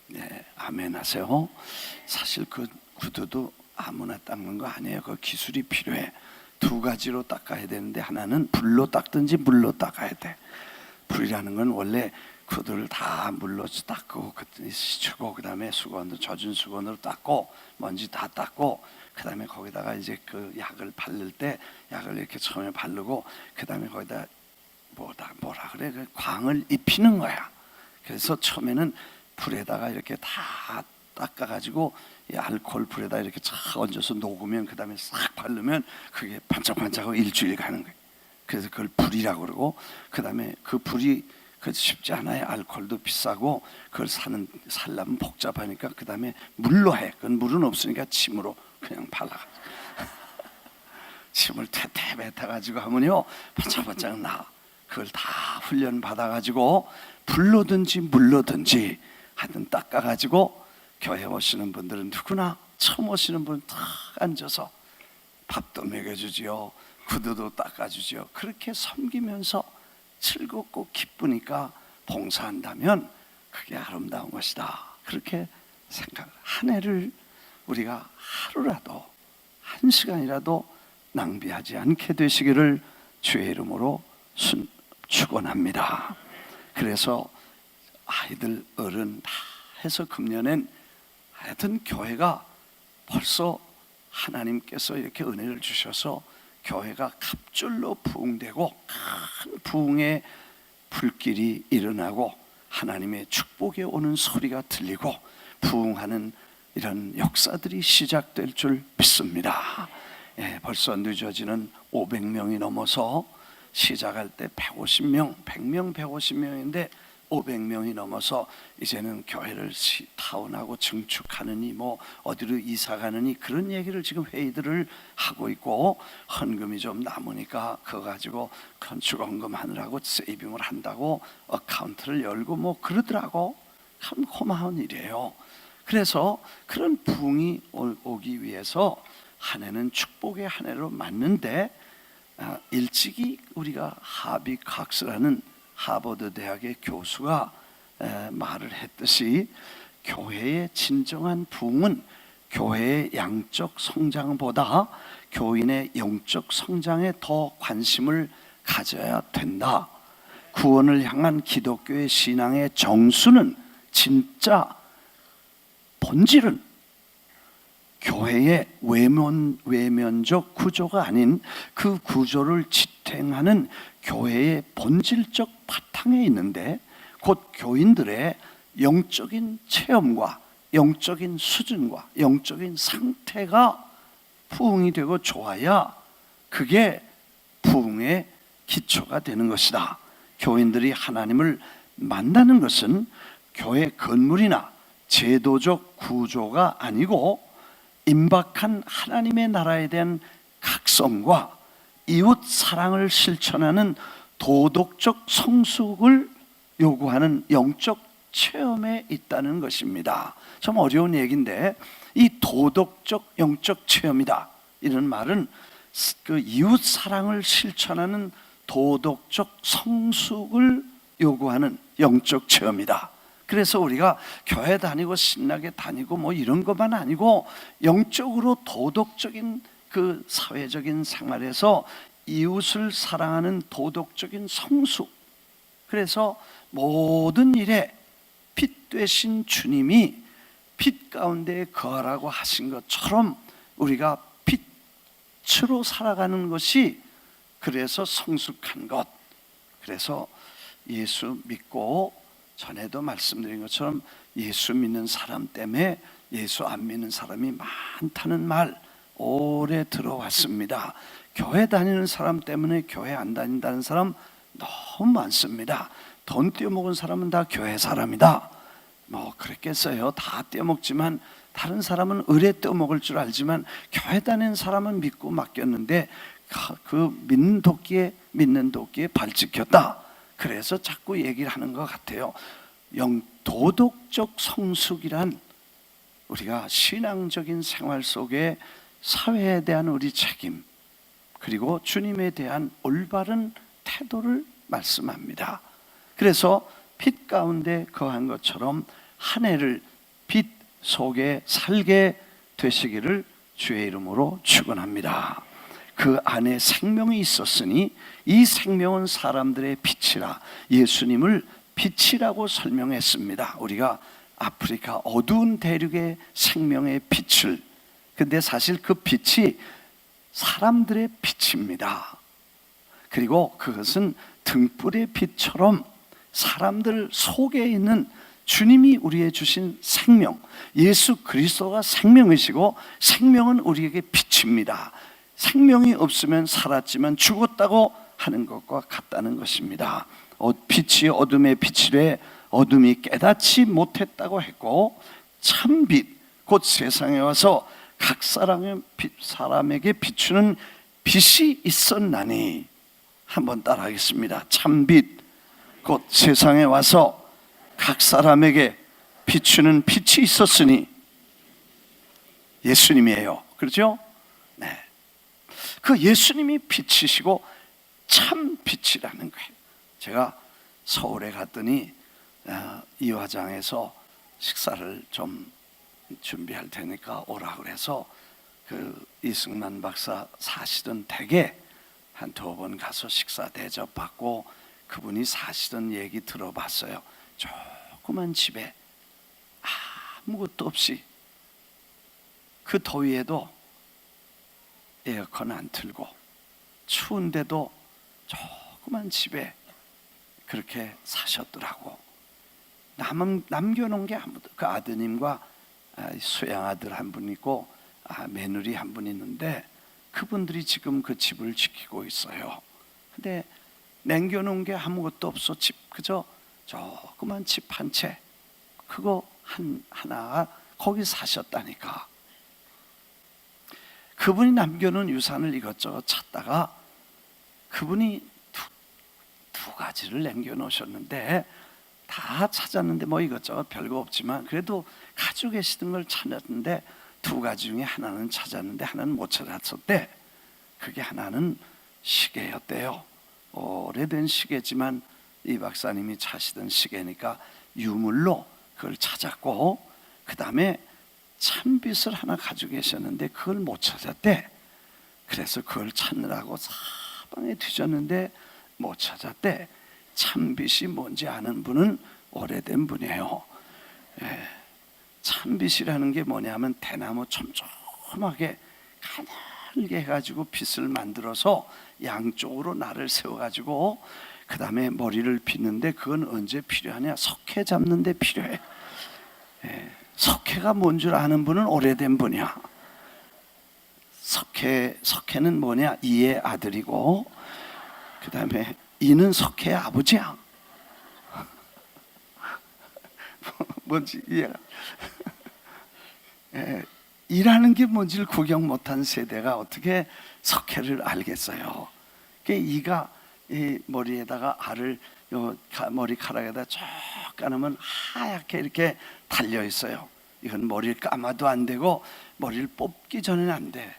네, 아멘 하세요. 사실 그 구두도 아무나 닦는 거 아니에요. 그 기술이 필요해. 두 가지로 닦아야 되는데 하나는 불로 닦든지 물로 닦아야 돼. 불이라는 건 원래 구두를 다 물로 닦고 씻고 그 다음에 수건으로 젖은 수건으로 닦고 먼지 다 닦고 그 다음에 거기다가 이제 그 약을 바를 때 약을 이렇게 처음에 바르고 그 다음에 거기다 뭐라 그래 그 광을 입히는 거야. 그래서 처음에는 불에다가 이렇게 다 닦아가지고 이 알코올 불에다 이렇게 쫙 얹어서 녹으면 그 다음에 싹 바르면 그게 반짝반짝하고 일주일 가는 거예요. 그래서 그걸 불이라고 그러고 그 다음에 그 불이 쉽지 않아요. 알코올도 비싸고 그걸 살려면 복잡하니까 그 다음에 물로 해. 그건 물은 없으니까 침으로 그냥 발라가지고 침을 퇴퇴 뱉어가지고 하면요 반짝반짝 나. 그걸 다 훈련 받아가지고 불로든지 물로든지 하여튼 닦아가지고 교회 오시는 분들은 누구나 처음 오시는 분 탁 앉아서 밥도 먹여주지요, 구두도 닦아주지요. 그렇게 섬기면서 즐겁고 기쁘니까 봉사한다면 그게 아름다운 것이다. 그렇게 생각을, 한 해를 우리가 하루라도, 한 시간이라도 낭비하지 않게 되시기를 주의 이름으로 축원합니다. 그래서 아이들, 어른 다 해서 금년엔 하여튼 교회가 벌써 하나님께서 이렇게 은혜를 주셔서 교회가 갑줄로 부흥되고 큰 부흥의 불길이 일어나고 하나님의 축복이 오는 소리가 들리고 부흥하는 이런 역사들이 시작될 줄 믿습니다. 벌써 늦어지는 500명이 넘어서 시작할 때 150명, 100명, 150명인데 500명이 넘어서 이제는 교회를 타운하고 증축하느니 뭐 어디로 이사 가느니 그런 얘기를 지금 회의들을 하고 있고, 헌금이 좀 남으니까 그거 가지고 건축 헌금하느라고 세이빙을 한다고 어카운트를 열고 뭐 그러더라고. 참 고마운 일이에요. 그래서 그런 부흥이 오기 위해서 한 해는 축복의 한 해로 맞는데, 일찍이 우리가 하비 칵스라는 하버드 대학의 교수가 말을 했듯이 교회의 진정한 부흥은 교회의 양적 성장보다 교인의 영적 성장에 더 관심을 가져야 된다. 구원을 향한 기독교의 신앙의 정수는, 진짜 본질은 교회의 외면적 구조가 아닌 그 구조를 지탱하는 교회의 본질적 바탕에 있는데, 곧 교인들의 영적인 체험과 영적인 수준과 영적인 상태가 부흥이 되고 좋아야 그게 부흥의 기초가 되는 것이다. 교인들이 하나님을 만나는 것은 교회 건물이나 제도적 구조가 아니고 임박한 하나님의 나라에 대한 각성과 이웃 사랑을 실천하는 도덕적 성숙을 요구하는 영적 체험에 있다는 것입니다. 참 어려운 얘기인데, 이 도덕적 영적 체험이다, 이런 말은 그 이웃 사랑을 실천하는 도덕적 성숙을 요구하는 영적 체험이다. 그래서 우리가 교회 다니고 신나게 다니고 뭐 이런 것만 아니고 영적으로 도덕적인 그 사회적인 생활에서 이웃을 사랑하는 도덕적인 성숙, 그래서 모든 일에 빛 되신 주님이 빛 가운데 거하라고 하신 것처럼 우리가 빛으로 살아가는 것이 그래서 성숙한 것. 그래서 예수 믿고, 전에도 말씀드린 것처럼 예수 믿는 사람 때문에 예수 안 믿는 사람이 많다는 말 오래 들어왔습니다. 교회 다니는 사람 때문에 교회 안 다닌다는 사람 너무 많습니다. 돈 떼어먹은 사람은 다 교회 사람이다, 뭐 그랬겠어요. 다 떼어먹지만 다른 사람은 의뢰 떼어먹을 줄 알지만 교회 다니는 사람은 믿고 맡겼는데 그 믿는 도끼에 발 찍혔다. 그래서 자꾸 얘기를 하는 것 같아요. 도덕적 성숙이란 우리가 신앙적인 생활 속에 사회에 대한 우리 책임, 그리고 주님에 대한 올바른 태도를 말씀합니다. 그래서 빛 가운데 거한 것처럼 한 해를 빛 속에 살게 되시기를 주의 이름으로 축원합니다. 그 안에 생명이 있었으니 이 생명은 사람들의 빛이라, 예수님을 빛이라고 설명했습니다. 우리가 아프리카 어두운 대륙의 생명의 빛을, 근데 사실 그 빛이 사람들의 빛입니다. 그리고 그것은 등불의 빛처럼 사람들 속에 있는 주님이 우리에게 주신 생명, 예수 그리스도가 생명이시고 생명은 우리에게 빛입니다. 생명이 없으면 살았지만 죽었다고 하는 것과 같다는 것입니다. 빛이 어둠의 빛이래 어둠이 깨닫지 못했다고 했고, 참빛 곧 세상에 와서 각 사람에게 비추는 빛이 있었나니. 한번 따라하겠습니다. 참빛 곧 세상에 와서 각 사람에게 비추는 빛이 있었으니 예수님이에요. 그렇죠? 네. 그 예수님이 빛이시고 참 빛이라는 거예요. 제가 서울에 갔더니 이화장에서 식사를 좀 준비할 테니까 오라 그래서 그 이승만 박사 사시던 댁에 한 2번 가서 식사 대접받고 그분이 사시던 얘기 들어봤어요. 조그만 집에 아무것도 없이 그 더위에도 에어컨 안 틀고 추운데도 조그만 집에 그렇게 사셨더라고. 남겨놓은 게 아무도, 그 아드님과 수양 아들 한 분 있고 며느리 한 분 있는데 그분들이 지금 그 집을 지키고 있어요. 근데 남겨놓은 게 아무것도 없어. 집 그저 조그만 집 한 채, 그거 하나 거기 사셨다니까. 그분이 남겨놓은 유산을 이것저것 찾다가 그분이 두 가지를 남겨놓으셨는데 다 찾았는데 뭐 이것저것 별거 없지만 그래도 가지고 계시던 걸 찾았는데 2가지 중에 하나는 찾았는데 하나는 못 찾았었대. 그게 하나는 시계였대요. 오래된 시계지만 이 박사님이 차시던 시계니까 유물로 그걸 찾았고, 그 다음에 참빗을 하나 가지고 계셨는데 그걸 못 찾았대. 그래서 그걸 찾느라고 사방에 뒤졌는데 못 찾았대. 참빗이 뭔지 아는 분은 오래된 분이에요. 참빗이라는 게 뭐냐면 대나무 촘촘하게 가늘게 해가지고 빗을 만들어서 양쪽으로 날을 세워가지고 그 다음에 머리를 빗는데 그건 언제 필요하냐? 석회 잡는 데 필요해. 석회가 뭔 줄 아는 분은 오래된 분이야. 석회는 뭐냐? 이의 아들이고 그 다음에 이는 석회의 아버지야. 뭔지 이해가. 이라는 게 뭔지를 구경 못한 세대가 어떻게 석회를 알겠어요? 이가 이 머리에다가 알을 머리카락에다 쭉 까놓으면 하얗게 이렇게 달려 있어요. 이건 머리를 감아도 안 되고 머리를 뽑기 전에는 안 돼.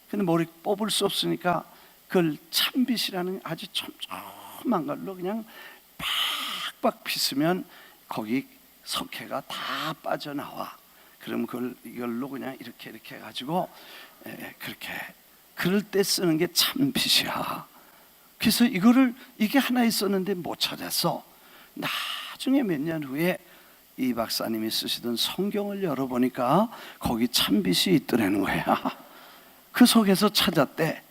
근데 머리 뽑을 수 없으니까 그걸 참빗이라는 아주 촘촘한 걸로 그냥 팍팍 빗으면 거기 석회가 다 빠져나와. 그럼 이걸로 그냥 이렇게 해가지고 그렇게 그럴 때 쓰는 게 참빗이야. 그래서 이게 하나 있었는데 못 찾았어. 나중에 몇 년 후에 이 박사님이 쓰시던 성경을 열어보니까 거기 참빗이 있더라는 거야. 그 속에서 찾았대.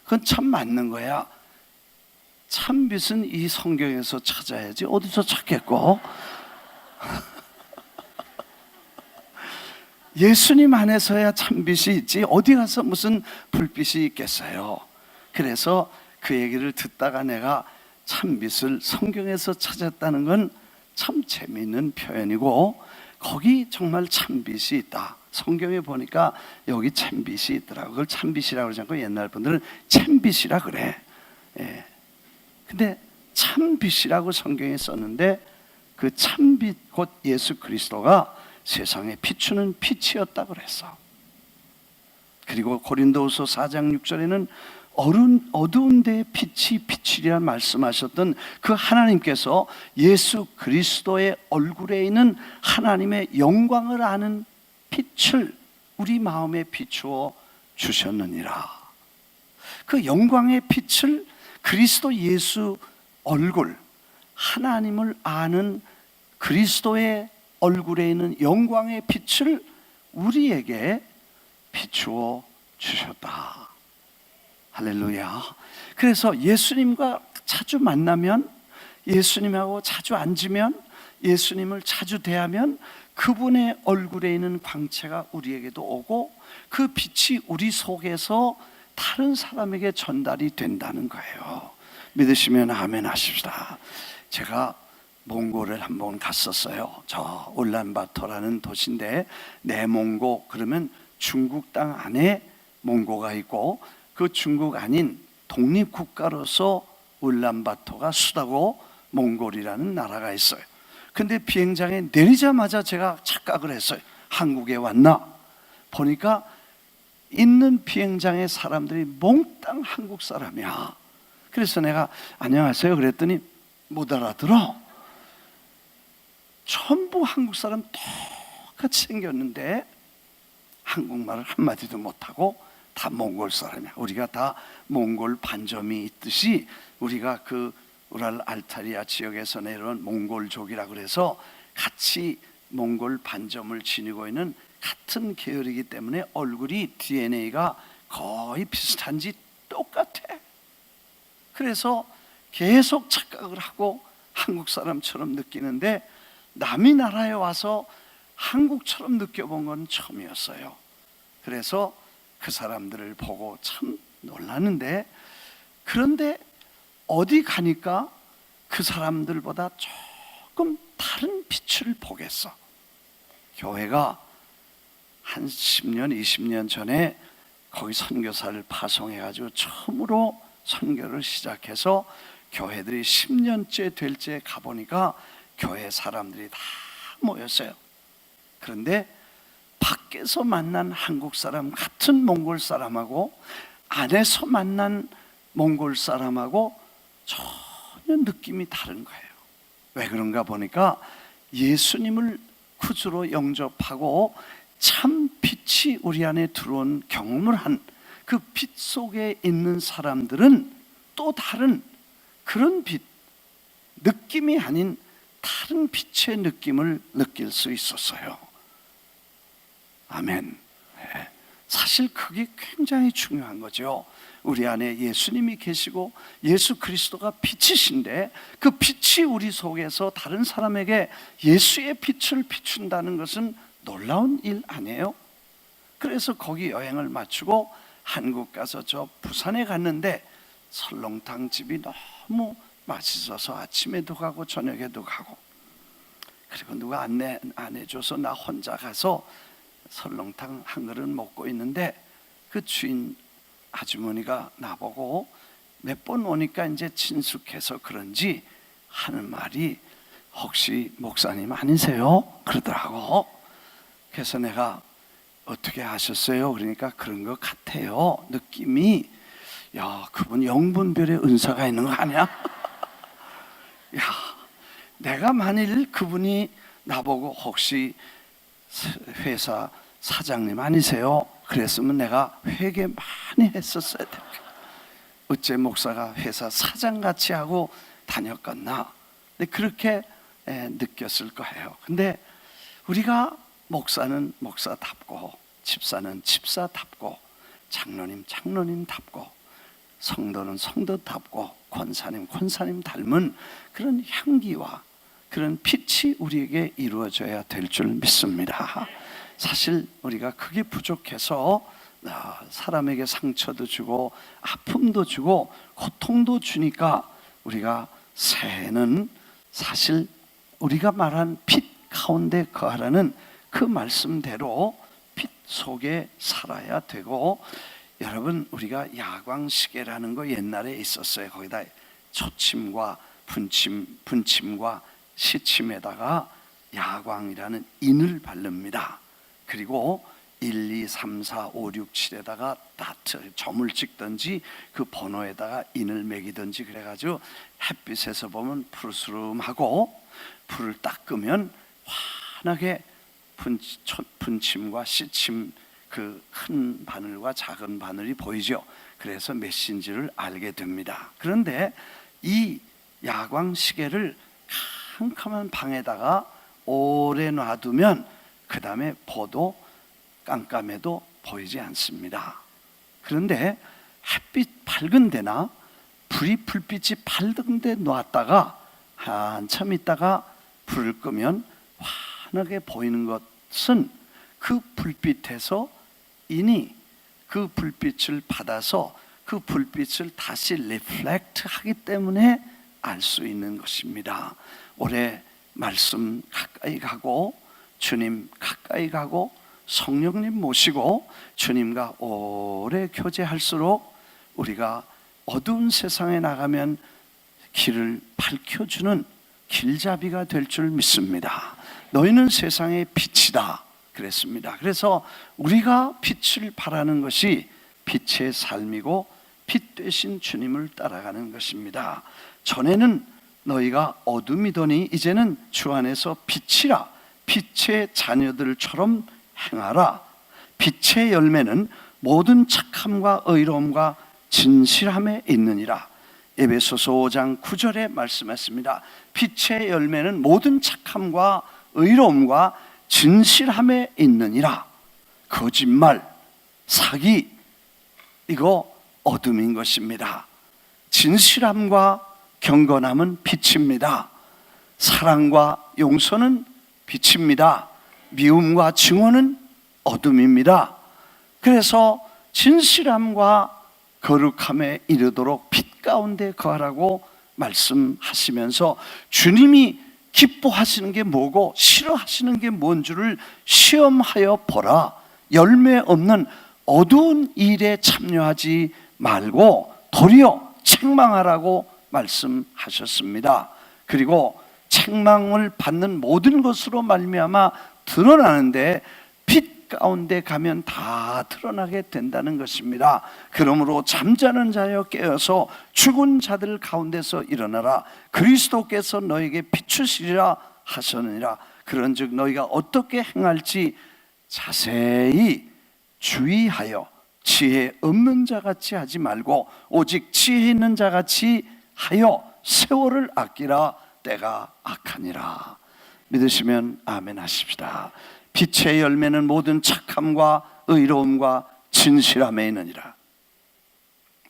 그건 참 맞는 거야. 참빗은 이 성경에서 찾아야지 어디서 찾겠고. 예수님 안에서야 참빗이 있지 어디 가서 무슨 불빛이 있겠어요. 그래서 그 얘기를 듣다가 내가 참빗을 성경에서 찾았다는 건 참 재미있는 표현이고, 거기 정말 참빗이 있다. 성경에 보니까 여기 참빗이 있더라고. 그걸 참빗이라고 그러지 않고 옛날 분들은 챔빗이라 그래. 근데 참빗이라고 성경에 썼는데 그 참빗 곧 예수 그리스도가 세상에 비추는 빛이었다 그랬어. 그리고 고린도후서 4장 6절에는 어두운 데에 빛이 비치리라 말씀하셨던 그 하나님께서 예수 그리스도의 얼굴에 있는 하나님의 영광을 아는 빛을 우리 마음에 비추어 주셨느니라. 그 영광의 빛을 그리스도 예수 얼굴, 하나님을 아는 그리스도의 얼굴에 있는 영광의 빛을 우리에게 비추어 주셨다. 할렐루야. 그래서 예수님과 자주 만나면, 예수님하고 자주 앉으면, 예수님을 자주 대하면 그분의 얼굴에 있는 광채가 우리에게도 오고 그 빛이 우리 속에서 다른 사람에게 전달이 된다는 거예요. 믿으시면 아멘 하십시다. 제가 몽골을 한번 갔었어요. 저 울란바토라는 도시인데, 내몽고 그러면 중국 땅 안에 몽고가 있고 그 중국 아닌 독립국가로서 울란바토가 수다고 몽골이라는 나라가 있어요. 근데 비행장에 내리자마자 제가 착각을 했어요. 한국에 왔나? 보니까 있는 비행장의 사람들이 몽땅 한국 사람이야. 그래서 내가 안녕하세요 그랬더니 못 알아들어. 전부 한국 사람 똑같이 생겼는데 한국말을 한마디도 못하고 다 몽골 사람이야. 우리가 다 몽골 반점이 있듯이 우리가 그 우랄 알타리아 지역에서 내려온 몽골족이라 그래서 같이 몽골 반점을 지니고 있는 같은 계열이기 때문에 얼굴이 DNA가 거의 비슷한지 똑같아. 그래서 계속 착각을 하고 한국 사람처럼 느끼는데 남이 나라에 와서 한국처럼 느껴본 건 처음이었어요. 그래서 그 사람들을 보고 참 놀랐는데, 그런데 어디 가니까 그 사람들보다 조금 다른 빛을 보겠어. 교회가 한 10년, 20년 전에 거기 선교사를 파송해가지고 처음으로 선교를 시작해서 교회들이 10년째 될 때 가보니까 교회 사람들이 다 모였어요. 그런데 밖에서 만난 한국 사람 같은 몽골 사람하고 안에서 만난 몽골 사람하고 전혀 느낌이 다른 거예요. 왜 그런가 보니까 예수님을 구주로 영접하고 참 빛이 우리 안에 들어온 경험을 한 그 빛 속에 있는 사람들은 또 다른 그런 빛, 느낌이 아닌 다른 빛의 느낌을 느낄 수 있었어요. 아멘. 네. 사실 그게 굉장히 중요한 거죠. 우리 안에 예수님이 계시고 예수 그리스도가 빛이신데 그 빛이 우리 속에서 다른 사람에게 예수의 빛을 비춘다는 것은 놀라운 일 아니에요? 그래서 거기 여행을 마치고 한국 가서 저 부산에 갔는데 설렁탕 집이 너무 맛있어서 아침에도 가고 저녁에도 가고, 그리고 누가 안내 안 해줘서 나 혼자 가서 설렁탕 한 그릇 먹고 있는데 그 주인 아주머니가 나보고 몇 번 오니까 이제 친숙해서 그런지 하는 말이 혹시 목사님 아니세요? 그러더라고. 그래서 내가 어떻게 하셨어요? 그러니까 그런 것 같아요. 느낌이, 야, 그분 영분별의 은사가 있는 거 아니야? 야, 내가 만일 그분이 나보고 혹시 회사 사장님 아니세요? 그랬으면 내가 회개 많이 했었어야 돼. 어째 목사가 회사 사장같이 하고 다녔겠나? 근데 그렇게 느꼈을 거예요. 근데 우리가 목사는 목사답고 집사는 집사답고 장로님 장로님답고 성도는 성도답고 권사님 권사님 닮은 그런 향기와 그런 빛이 우리에게 이루어져야 될 줄 믿습니다. 사실 우리가 그게 부족해서 사람에게 상처도 주고 아픔도 주고 고통도 주니까 우리가 새는 사실 우리가 말한 빛 가운데 거하라는 그 말씀대로 빛 속에 살아야 되고, 여러분 우리가 야광시계라는 거 옛날에 있었어요. 거기다 초침과 분침과 시침에다가 야광이라는 인을 바릅니다. 그리고 1, 2, 3, 4, 5, 6, 7에다가 다트 점을 찍든지 그 번호에다가 인을 매기든지 그래가지고 햇빛에서 보면 푸르스름하고 불을 딱 끄면 환하게 분침과 시침 그 큰 바늘과 작은 바늘이 보이죠. 그래서 메신지를 알게 됩니다. 그런데 이 야광 시계를 캄캄한 방에다가 오래 놔두면 그 다음에 보도 깜깜해도 보이지 않습니다. 그런데 햇빛 밝은 데나 불빛이 밝은 데 놨다가 한참 있다가 불을 끄면 환하게 보이는 것은 그 불빛에서 인이 그 불빛을 받아서 그 불빛을 다시 리플렉트 하기 때문에 알 수 있는 것입니다. 올해 말씀 가까이 가고 주님 가까이 가고 성령님 모시고 주님과 오래 교제할수록 우리가 어두운 세상에 나가면 길을 밝혀주는 길잡이가 될 줄 믿습니다. 너희는 세상의 빛이다. 그랬습니다. 그래서 우리가 빛을 발하는 것이 빛의 삶이고 빛 되신 주님을 따라가는 것입니다. 전에는 너희가 어둠이더니 이제는 주 안에서 빛이라. 빛의 자녀들처럼 행하라. 빛의 열매는 모든 착함과 의로움과 진실함에 있느니라. 에베소서 5장 9절에 말씀했습니다. 빛의 열매는 모든 착함과 의로움과 진실함에 있느니라. 거짓말, 사기, 이거 어둠인 것입니다. 진실함과 경건함은 빛입니다. 사랑과 용서는 빛입니다. 미움과 증오는 어둠입니다. 그래서 진실함과 거룩함에 이르도록 빛 가운데 거하라고 말씀하시면서 주님이 기뻐하시는 게 뭐고 싫어하시는 게 뭔 줄을 시험하여 보라. 열매 없는 어두운 일에 참여하지 말고 도리어 책망하라고 말씀하셨습니다. 그리고 책망을 받는 모든 것으로 말미암아 드러나는데 빛 가운데 가면 다 드러나게 된다는 것입니다. 그러므로 잠자는 자여 깨어서 죽은 자들 가운데서 일어나라. 그리스도께서 너에게 비추시리라 하셨느니라. 그런즉 너희가 어떻게 행할지 자세히 주의하여 지혜 없는 자같이 하지 말고 오직 지혜 있는 자같이 하여 세월을 아끼라. 때가 악하니라. 믿으시면 아멘 하십시다. 빛의 열매는 모든 착함과 의로움과 진실함에 있느니라.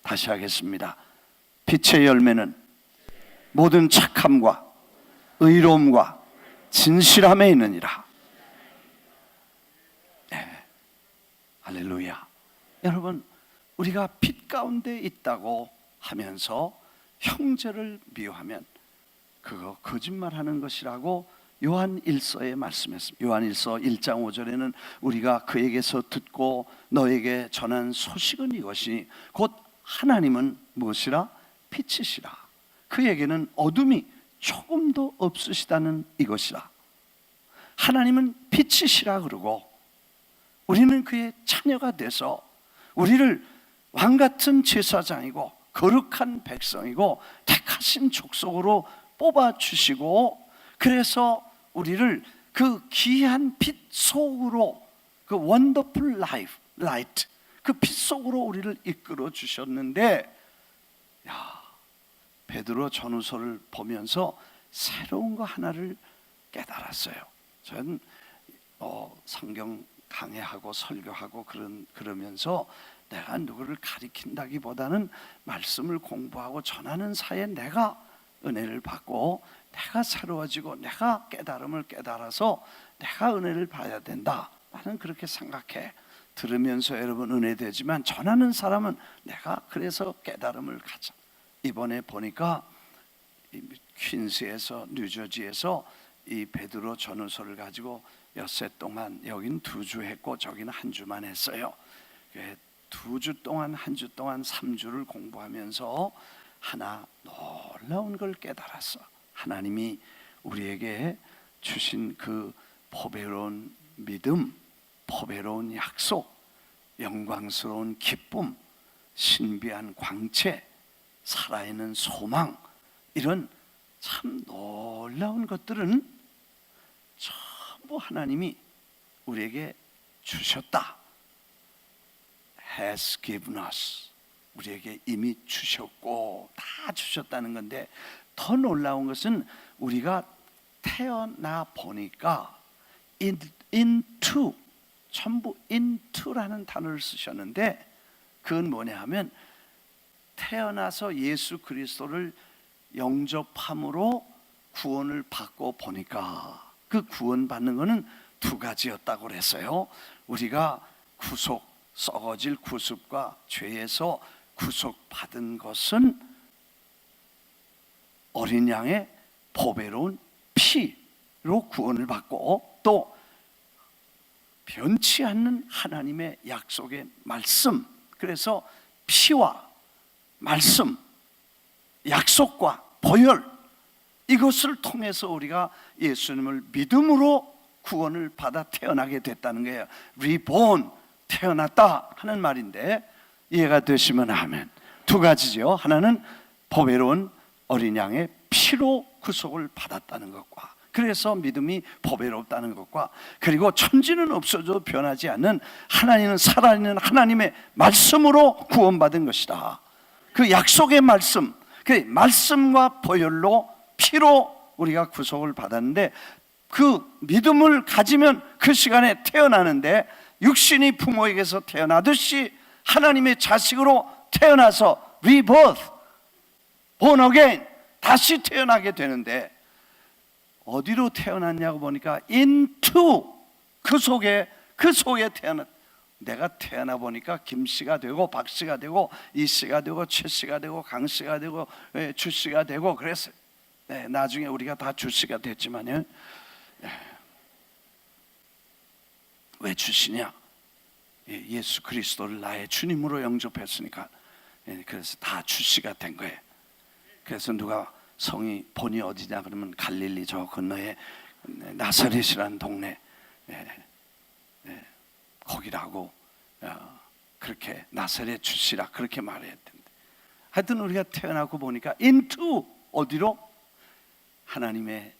다시 하겠습니다. 빛의 열매는 모든 착함과 의로움과 진실함에 있느니라. 네. 할렐루야. 여러분, 우리가 빛 가운데 있다고 하면서 형제를 미워하면 그거 거짓말하는 것이라고 요한 1서에 말씀했습니다. 요한 1서 1장 5절에는 우리가 그에게서 듣고 너에게 전한 소식은 이것이니 곧 하나님은 무엇이라? 빛이시라. 그에게는 어둠이 조금도 없으시다는 이것이라. 하나님은 빛이시라 그러고 우리는 그의 자녀가 돼서 우리를 왕같은 제사장이고 거룩한 백성이고 택하신 족속으로 뽑아주시고 그래서 우리를 그 귀한 빛 속으로 그 원더풀 라이트 그 빛 속으로 우리를 이끌어 주셨는데 베드로 전후서를 보면서 새로운 거 하나를 깨달았어요. 저는 성경 강해하고 설교하고 그러면서 내가 누구를 가리킨다기보다는 말씀을 공부하고 전하는 사이에 내가 은혜를 받고 내가 새로워지고 내가 깨달음을 깨달아서 내가 은혜를 받아야 된다. 나는 그렇게 생각해. 들으면서 여러분 은혜되지만 전하는 사람은 내가 그래서 깨달음을 가져. 이번에 보니까 퀸스에서 뉴저지에서 이 베드로 전후서를 가지고 엿새 동안 여긴 2주 했고 저기는 1주만 했어요. 2주 동안 1주 동안 3주를 공부하면서 하나 놀라운 걸 깨달았어. 하나님이 우리에게 주신 그 포배로운 믿음, 포배로운 약속, 영광스러운 기쁨, 신비한 광채, 살아있는 소망, 이런 참 놀라운 것들은 전부 하나님이 우리에게 주셨다. has given us. 우리에게 이미 주셨고 다 주셨다는 건데 더 놀라운 것은 우리가 태어나 보니까 into 전부 into라는 단어를 쓰셨는데 그건 뭐냐 하면 태어나서 예수 그리스도를 영접함으로 구원을 받고 보니까 그 구원받는 것은 2가지였다고 그랬어요. 우리가 썩어질 구습과 죄에서 구속받은 것은 어린 양의 보배로운 피로 구원을 받고 또 변치 않는 하나님의 약속의 말씀, 그래서 피와 말씀, 약속과 보혈, 이것을 통해서 우리가 예수님을 믿음으로 구원을 받아 태어나게 됐다는 거예요. reborn, 태어났다 하는 말인데 이해가 되시면 아멘. 두 가지죠. 하나는 보배로운 어린 양의 피로 구속을 받았다는 것과, 그래서 믿음이 보배롭다는 것과, 그리고 천지는 없어져도 변하지 않는 하나님은 살아있는 하나님의 말씀으로 구원받은 것이다. 그 약속의 말씀, 그 말씀과 보혈로 피로 우리가 구속을 받았는데, 그 믿음을 가지면 그 시간에 태어나는데 육신이 부모에게서 태어나듯이 하나님의 자식으로 태어나서 rebirth, born again, 다시 태어나게 되는데, 어디로 태어났냐고 보니까 into, 그 속에 태어났. 내가 태어나 보니까 김씨가 되고 박씨가 되고 이씨가 되고 최씨가 되고 강씨가 되고 주씨가 되고 그랬어요. 네, 나중에 우리가 다 주씨가 됐지만요. 왜 주씨냐? 예수 그리스도를 나의 주님으로 영접했으니까. 그래서 다 주씨가 된 거예요. 그래서 누가 성이 본이 어디냐 그러면 갈릴리 저 건너에 나사렛이라는 동네, 거기라고 그렇게 나사렛 주씨라 그렇게 말해야 된다. 하여튼 우리가 태어나고 보니까 into, 어디로? 하나님의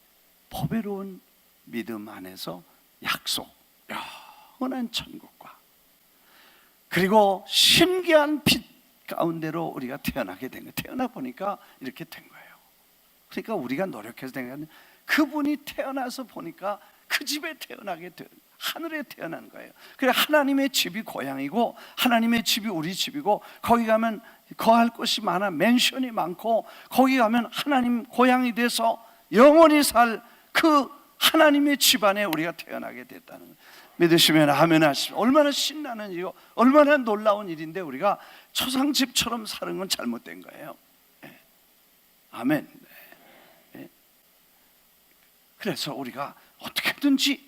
보배로운 믿음 안에서 약속, 영원한 천국과, 그리고 신기한 빛 가운데로 우리가 태어나게 된 거예요. 태어나 보니까 이렇게 된 거예요. 그러니까 우리가 노력해서 된 건, 그분이 태어나서 보니까 그 집에 태어나게 된, 하늘에 태어난 거예요. 그래, 하나님의 집이 고향이고 하나님의 집이 우리 집이고, 거기 가면 거할 곳이 많아, 맨션이 많고, 거기 가면 하나님 고향이 돼서 영원히 살 그 하나님의 집안에 우리가 태어나게 됐다는 거예요. 믿으시면 아멘 하시죠. 얼마나 신나는 일이고 얼마나 놀라운 일인데, 우리가 초상집처럼 사는 건 잘못된 거예요. 아멘. 그래서 우리가 어떻게든지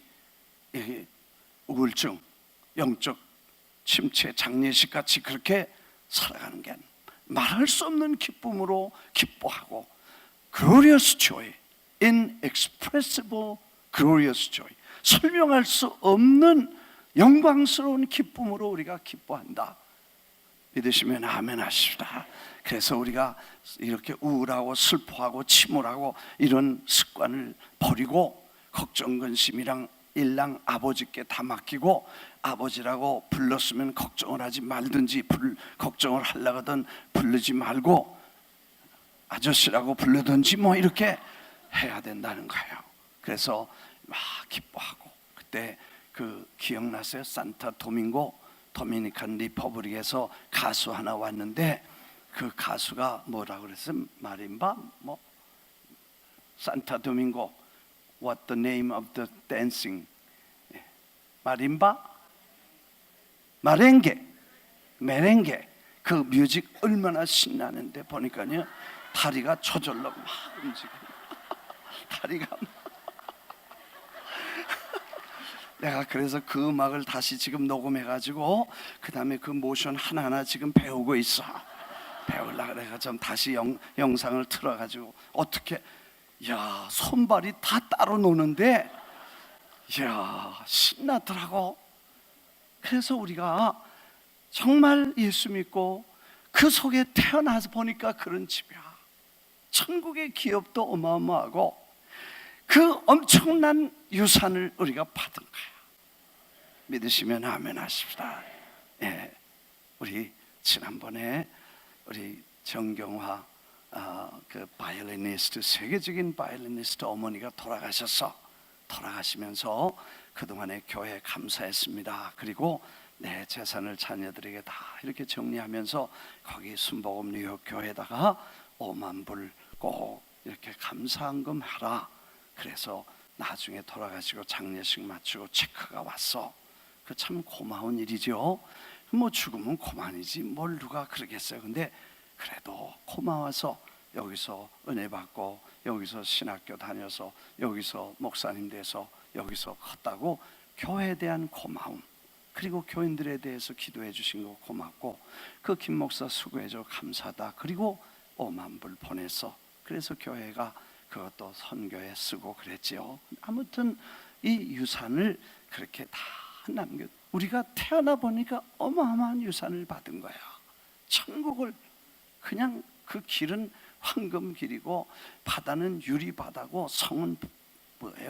우울증, 영적 침체, 장례식 같이 그렇게 살아가는 게 아니라 말할 수 없는 기쁨으로 기뻐하고, glorious joy, inexpressible glorious joy, 설명할 수 없는 영광스러운 기쁨으로 우리가 기뻐한다. 믿으시면 아멘 하십시다. 그래서 우리가 이렇게 우울하고 슬퍼하고 침울하고 이런 습관을 버리고, 걱정 근심이랑 일랑 아버지께 다 맡기고, 아버지라고 불렀으면 걱정을 하지 말든지, 걱정을 하려거든 부르지 말고 아저씨라고 부르든지 뭐 이렇게 해야 된다는 거예요. 그래서 막 기뻐하고, 그때 그 기억나세요? 산타 도밍고 도미니칸 리퍼블릭에서 가수 하나 왔는데, 그 가수가 뭐라고 그랬어요? 마림바? 뭐 산타 도밍고, what the name of the dancing? 마림바? 메렝게. 그 뮤직 얼마나 신나는데 보니까요, 다리가 저절로 막 움직여요. 다리가 내가 그래서 그 음악을 다시 지금 녹음해가지고 그 다음에 그 모션 하나하나 지금 배우고 있어. 배우려고 내가 좀 다시 영상을 틀어가지고, 어떻게, 야, 손발이 다 따로 노는데, 야, 신나더라고. 그래서 우리가 정말 예수 믿고 그 속에 태어나서 보니까 그런 집이야. 천국의 기업도 어마어마하고 그 엄청난 유산을 우리가 받은 거야. 믿으시면 아멘 하십시다. 우리 지난번에 우리 정경화 그 바이올리니스트, 세계적인 바이올리니스트 어머니가 돌아가시면서 그동안의 교회에 감사했습니다. 그리고 내 재산을 자녀들에게 다 이렇게 정리하면서 거기 순복음 뉴욕 교회에다가 5만 불 꼭 이렇게 감사한금 하라. 그래서 나중에 돌아가시고 장례식 마치고 체크가 왔어. 그 참 고마운 일이죠. 뭐 죽으면 고만이지 뭘 누가 그러겠어요. 근데 그래도 고마워서 여기서 은혜 받고, 여기서 신학교 다녀서, 여기서 목사님 돼서 여기서 컸다고 교회에 대한 고마움, 그리고 교인들에 대해서 기도해 주신 거 고맙고, 그 김 목사 수고해줘 감사하다. 그리고 5만 불 보냈어. 그래서 교회가 그것도 선교에 쓰고 그랬지요. 아무튼 이 유산을 그렇게 다 남겨. 우리가 태어나 보니까 어마어마한 유산을 받은 거야. 천국을 그냥 그 길은 황금길이고 바다는 유리바다고 성은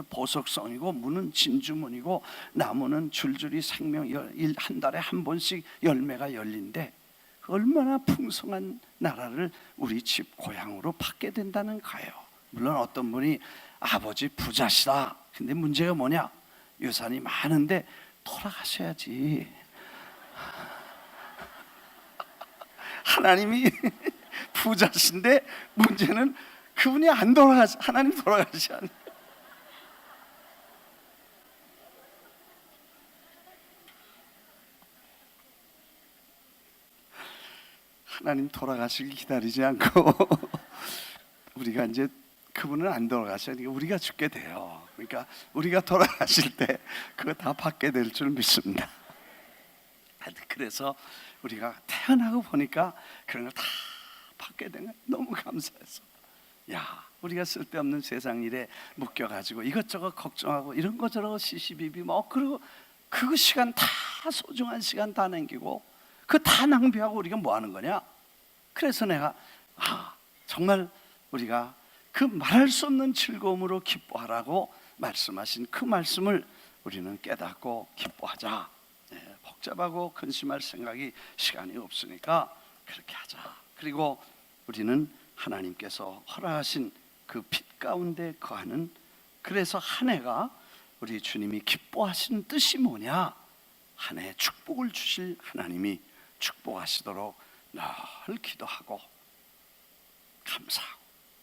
보석성이고 문은 진주문이고 나무는 줄줄이 생명 한 달에 한 번씩 열매가 열린데 얼마나 풍성한 나라를 우리 집 고향으로 받게 된다는 거예요. 물론 어떤 분이 아버지 부자시다. 근데 문제가 뭐냐? 유산이 많은데 돌아가셔야지. 하나님이 부자신데 문제는 그분이 안 돌아가시, 하나님 돌아가시 않아요. 하나님 돌아가시길 기다리지 않고 우리가 이제 그분은 안 돌아가시니까 우리가 죽게 돼요. 그러니까 우리가 돌아가실 때 그거 다 받게 될 줄 믿습니다. 그래서 우리가 태어나고 보니까 그런 걸 다 받게 된 거예요. 너무 감사해서. 야, 우리가 쓸데없는 세상 일에 묶여가지고 이것저것 걱정하고 이런 거 저런 거 시시비비 그리고 그 시간 다 소중한 시간 다 남기고 그 다 낭비하고 우리가 뭐 하는 거냐? 그래서 내가 정말 우리가 그 말할 수 없는 즐거움으로 기뻐하라고 말씀하신 그 말씀을 우리는 깨닫고 기뻐하자. 복잡하고 근심할 생각이 시간이 없으니까 그렇게 하자. 그리고 우리는 하나님께서 허락하신 그 빛 가운데 거하는, 그래서 한 해가 우리 주님이 기뻐하시는 뜻이 뭐냐? 한 해 축복을 주실 하나님이 축복하시도록 늘 기도하고 감사하고,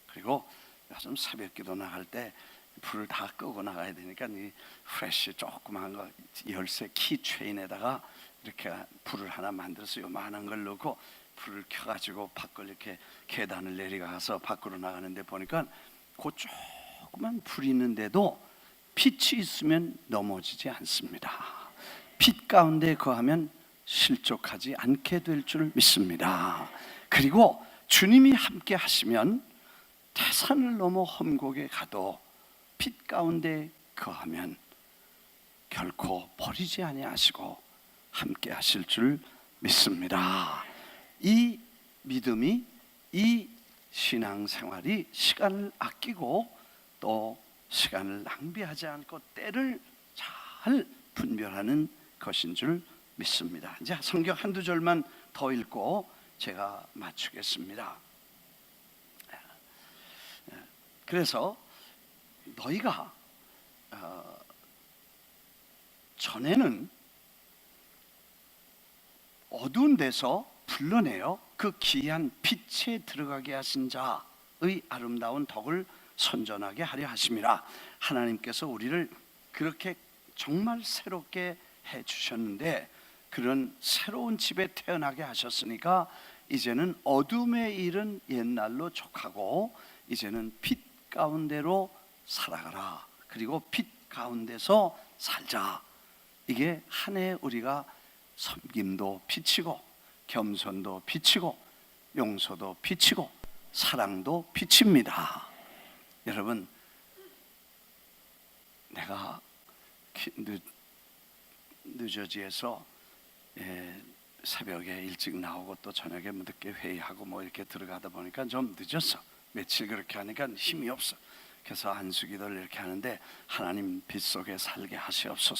그리고 요즘 새벽 기도 나갈 때 불을 다 끄고 나가야 되니까 이 프레쉬 조그만 거 열쇠 키 체인에다가 이렇게 불을 하나 만들어서 요만한 걸 넣고 불을 켜가지고 밖을 이렇게 계단을 내려가서 밖으로 나가는데 보니까 그 조그만 불이 있는데도 빛이 있으면 넘어지지 않습니다. 빛 가운데 거하면 실족하지 않게 될 줄 믿습니다. 그리고 주님이 함께 하시면 태산을 넘어 험곡에 가도 빛 가운데 거하면 결코 버리지 아니하시고 함께 하실 줄 믿습니다. 이 믿음이, 이 신앙생활이 시간을 아끼고 또 시간을 낭비하지 않고 때를 잘 분별하는 것인 줄 믿습니다. 이제 성경 한두 절만 더 읽고 제가 마치겠습니다. 그래서 너희가 전에는 어두운 데서 불러내어 그 귀한 빛에 들어가게 하신 자의 아름다운 덕을 선전하게 하려 하심이라. 하나님께서 우리를 그렇게 정말 새롭게 해 주셨는데 그런 새로운 집에 태어나게 하셨으니까 이제는 어둠의 일은 옛날로 족하고 이제는 빛 가운데로 살아가라. 그리고 빛 가운데서 살자. 이게 한 해 우리가 섬김도 빛이고 겸손도 빛이고 용서도 빛이고 사랑도 빛입니다. 여러분, 내가 뉴저지에서 새벽에 일찍 나오고 또 저녁에 늦게 회의하고 뭐 이렇게 들어가다 보니까 좀 늦었어. 며칠 그렇게 하니까 힘이 없어. 그래서 안수기도를 이렇게 하는데 하나님 빛 속에 살게 하시옵소서.